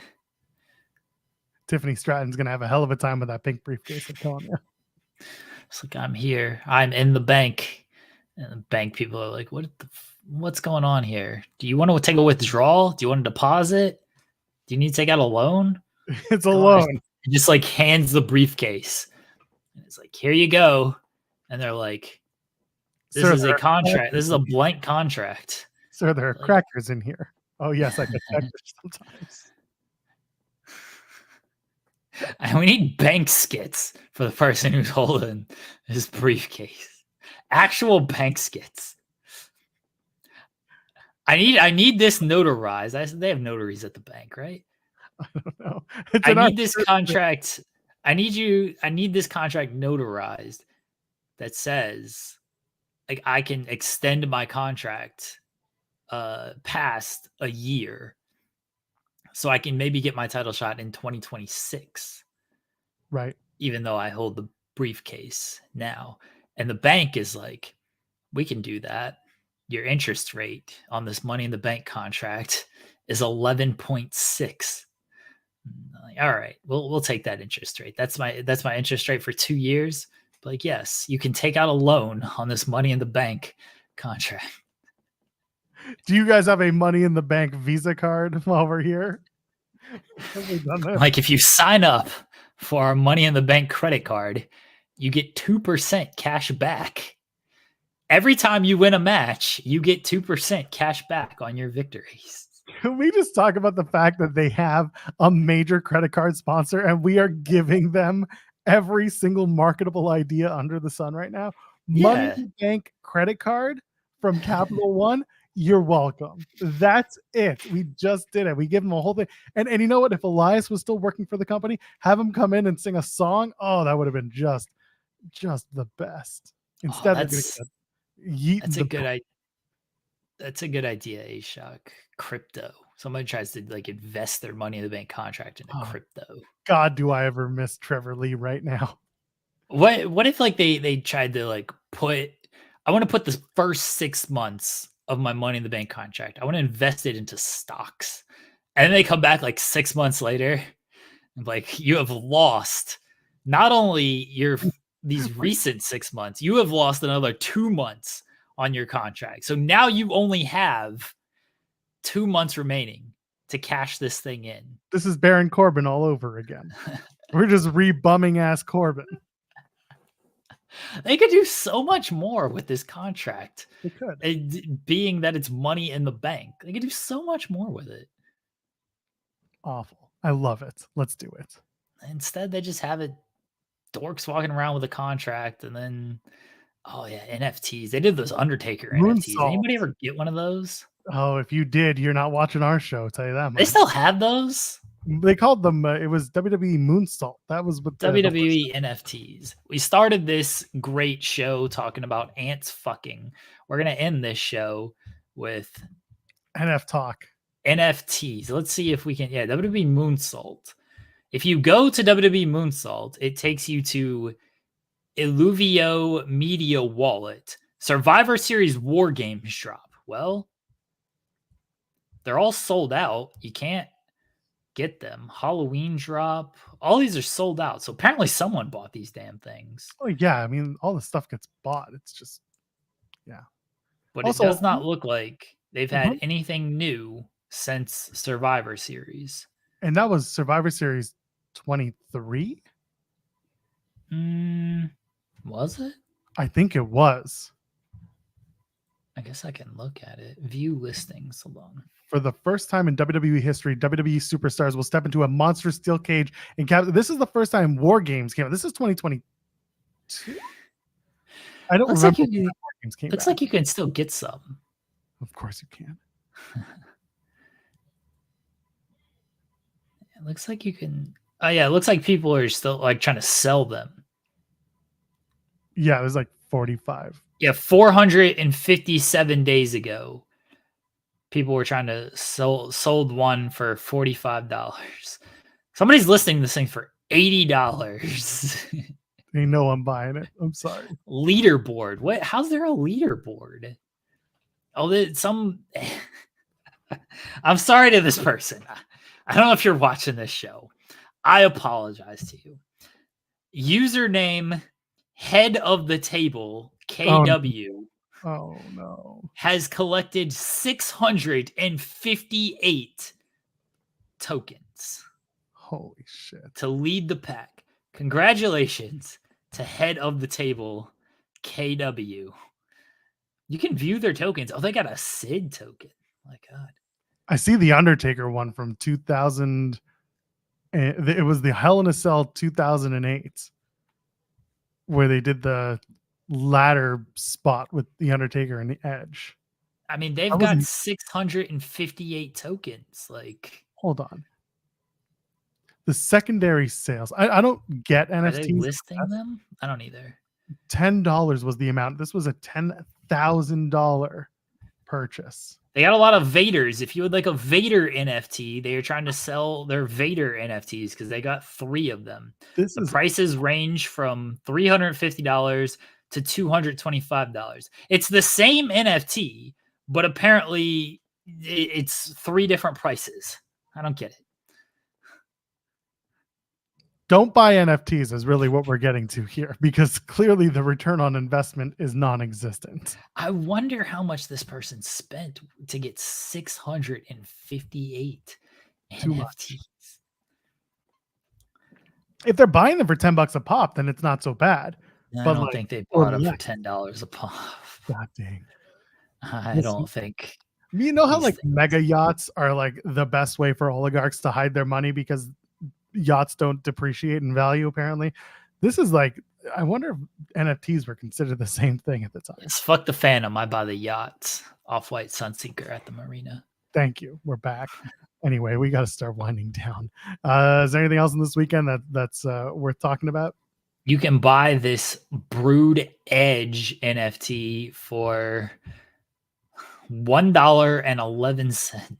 Tiffany Stratton's gonna have a hell of a time with that pink briefcase. I'm telling you. It's like, I'm here. I'm in the bank, and the bank people are like, what's going on here? Do you want to take a withdrawal? Do you want to deposit? Do you need to take out a loan? It's a loan. He just like hands the briefcase. And it's like, here you go. And they're like, this is a contract. This is a blank contract. Sir, there are crackers in here. Oh, yes, I can check this sometimes. And we need bank skits for the person who's holding his briefcase. Actual bank skits. I need this notarized. They have notaries at the bank, right? I don't know. I need this contract. I need this contract notarized that says, like, I can extend my contract past a year, so I can maybe get my title shot in 2026. Right. Even though I hold the briefcase now. And the bank is like, we can do that. Your interest rate on this Money in the Bank contract is 11.6. Like, all right, we'll take that interest rate. That's my interest rate for 2 years. But like, yes, you can take out a loan on this Money in the Bank contract. Do you guys have a Money in the Bank Visa card while we're here? Like, if you sign up for our Money in the Bank credit card, you get 2% cash back. Every time you win a match, you get 2% cash back on your victories. Can we just talk about the fact that they have a major credit card sponsor and we are giving them every single marketable idea under the sun right now? Yeah. Money in the Bank credit card from Capital One. You're welcome. That's it. We just did it. We give them a whole thing. And you know what? If Elias was still working for the company, have him come in and sing a song. Oh, that would have been just the best. Instead, that's a good idea. That's a good idea, A-Shock. Crypto. Somebody tries to like invest their Money in the Bank contract into crypto. God, do I ever miss Trevor Lee right now? What if like they tried to like I want to put the first 6 months of my Money in the Bank contract, I want to invest it into stocks. And then they come back like 6 months later and like, you have lost not only these recent 6 months, you have lost another 2 months on your contract. So now you only have 2 months remaining to cash this thing in. This is Baron Corbin all over again. We're just re-bumming ass Corbin. They could do so much more with this contract. They could. Being that it's Money in the Bank. They could do so much more with it. Awful. I love it. Let's do it. Instead, they just have it dorks walking around with a contract, and then, oh yeah, NFTs. They did those Undertaker NFTs. Anybody ever get one of those? Oh, if you did, you're not watching our show. I'll tell you that much. They still have those? They called them, it was WWE Moonsault. That was what WWE NFTs. We started this great show talking about ants fucking. We're going to end this show with NF talk. NFTs. Let's see if we can. Yeah, WWE Moonsault. If you go to WWE Moonsault, it takes you to Illuvio Media Wallet. Survivor Series War Games drop. Well, they're all sold out. You can't get them. Halloween drop. All these are sold out. So apparently someone bought these damn things. Oh yeah, I mean all the stuff gets bought. It's just But also, it does not look like they've had anything new since Survivor Series. And that was Survivor Series 23? Was it? I think it was. I guess I can look at it. View listings. Hold on. For the first time in WWE history, WWE superstars will step into a monster steel cage and this is the first time War Games came out. This is 2022. I don't remember. Looks like you can still get some. Of course you can. It looks like you can. Oh yeah, it looks like people are still like trying to sell them. Yeah, it was like 45. Yeah, 457 days ago, people were trying to sold one for $45. Somebody's listing this thing for $80. They know I'm buying it. I'm sorry. Leaderboard. What? How's there a leaderboard? Oh, I'm sorry to this person. I don't know if you're watching this show. I apologize to you. Username head of the table KW Oh no. has collected 658 tokens Holy shit. to lead the pack. Congratulations to head of the table KW. You can view their tokens. Oh, they got a Sid token. My God. I see the Undertaker one from 2000. It was the Hell in a Cell 2008 where they did the ladder spot with the Undertaker and the Edge. I mean, they've got 658 tokens. Like, hold on. The secondary sales. I don't get NFTs. Are they listing them? I don't either. $10 was the amount. This was a $10,000 purchase. They got a lot of Vaders. If you would like a Vader NFT, they are trying to sell their Vader NFTs because they got 3 of them. The prices range from $350 to $225. It's the same NFT, but apparently it's 3 different prices. I don't get it. Don't buy NFTs is really what we're getting to here, because clearly the return on investment is non-existent. I wonder how much this person spent to get 658 NFTs. If they're buying them for $10 a pop, then it's not so bad. I don't think they bought them for $10 a pop. God dang. I don't think. You know how like mega yachts are like the best way for oligarchs to hide their money because yachts don't depreciate in value, apparently. This is like, I wonder if NFTs were considered the same thing at the time. It's fuck the Phantom. I buy the yachts. Off-white Sunseeker at the marina. Thank you. We're back. Anyway, we got to start winding down. Is there anything else in this weekend that's worth talking about? You can buy this Brood Edge NFT for $1.11.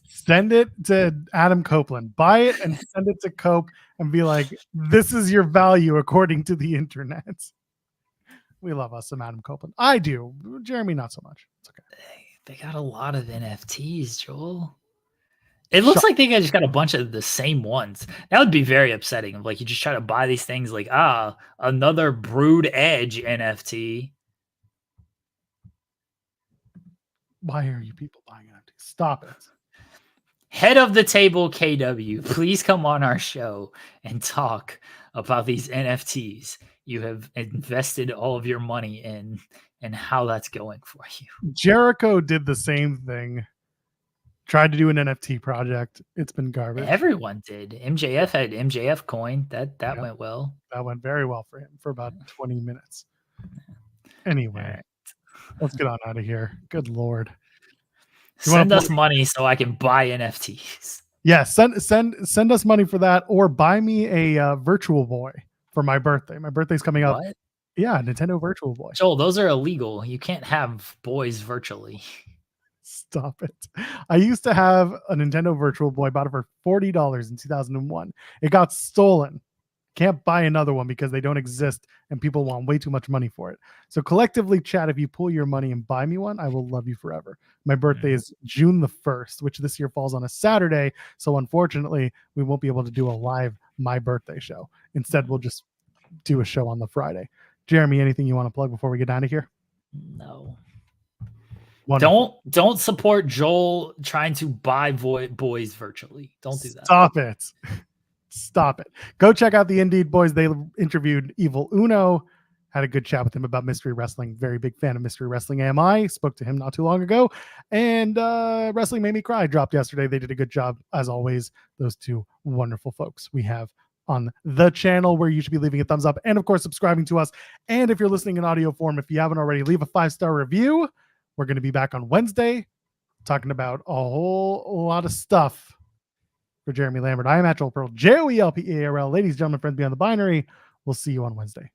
Send it to Adam Copeland. Buy it and send it to Cope and be like, this is your value according to the internet. We love us some Adam Copeland. I do. Jeremy, not so much. It's okay. They got a lot of NFTs, Joel. It looks like they just got a bunch of the same ones. That would be very upsetting. Like, you just try to buy these things like, another Brood Edge NFT. Why are you people buying NFTs? Stop it. Head of the table KW, please come on our show and talk about these NFTs you have invested all of your money in and how that's going for you. Jericho did the same thing. Tried to do an NFT project. It's been garbage. Everyone did. MJF had MJF coin. That went well. That went very well for him for about 20 minutes. Anyway, let's get on out of here. Good Lord. Send us money so I can buy NFTs. Yeah, send us money for that, or buy me a Virtual Boy for my birthday. My birthday's coming up. What? Yeah, Nintendo Virtual Boy. Joel, those are illegal. You can't have boys virtually. Stop it. I used to have a Nintendo Virtual Boy, bought it for $40 in 2001. It got stolen. Can't buy another one because they don't exist and people want way too much money for it. So collectively, chat, if you pull your money and buy me one, I will love you forever. My birthday is June the 1st, which this year falls on a Saturday. So unfortunately, we won't be able to do a live My Birthday show. Instead, we'll just do a show on the Friday. Jeremy, anything you want to plug before we get out of here? No. Wonderful. Don't support Joel trying to buy boys virtually. Don't do that. Stop it. Stop it. Go check out the Indeed Boys. They interviewed Evil Uno. Had a good chat with him about Mystery Wrestling. Very big fan of Mystery Wrestling AMI. Spoke to him not too long ago. And Wrestling Made Me Cry dropped yesterday. They did a good job, as always. Those two wonderful folks we have on the channel, where you should be leaving a thumbs up and, of course, subscribing to us. And if you're listening in audio form, if you haven't already, leave a 5-star review. We're going to be back on Wednesday talking about a whole lot of stuff. For Jeremy Lambert, I am at Joel Pearl, JOELPEARL. Ladies, gentlemen, friends beyond the binary. We'll see you on Wednesday.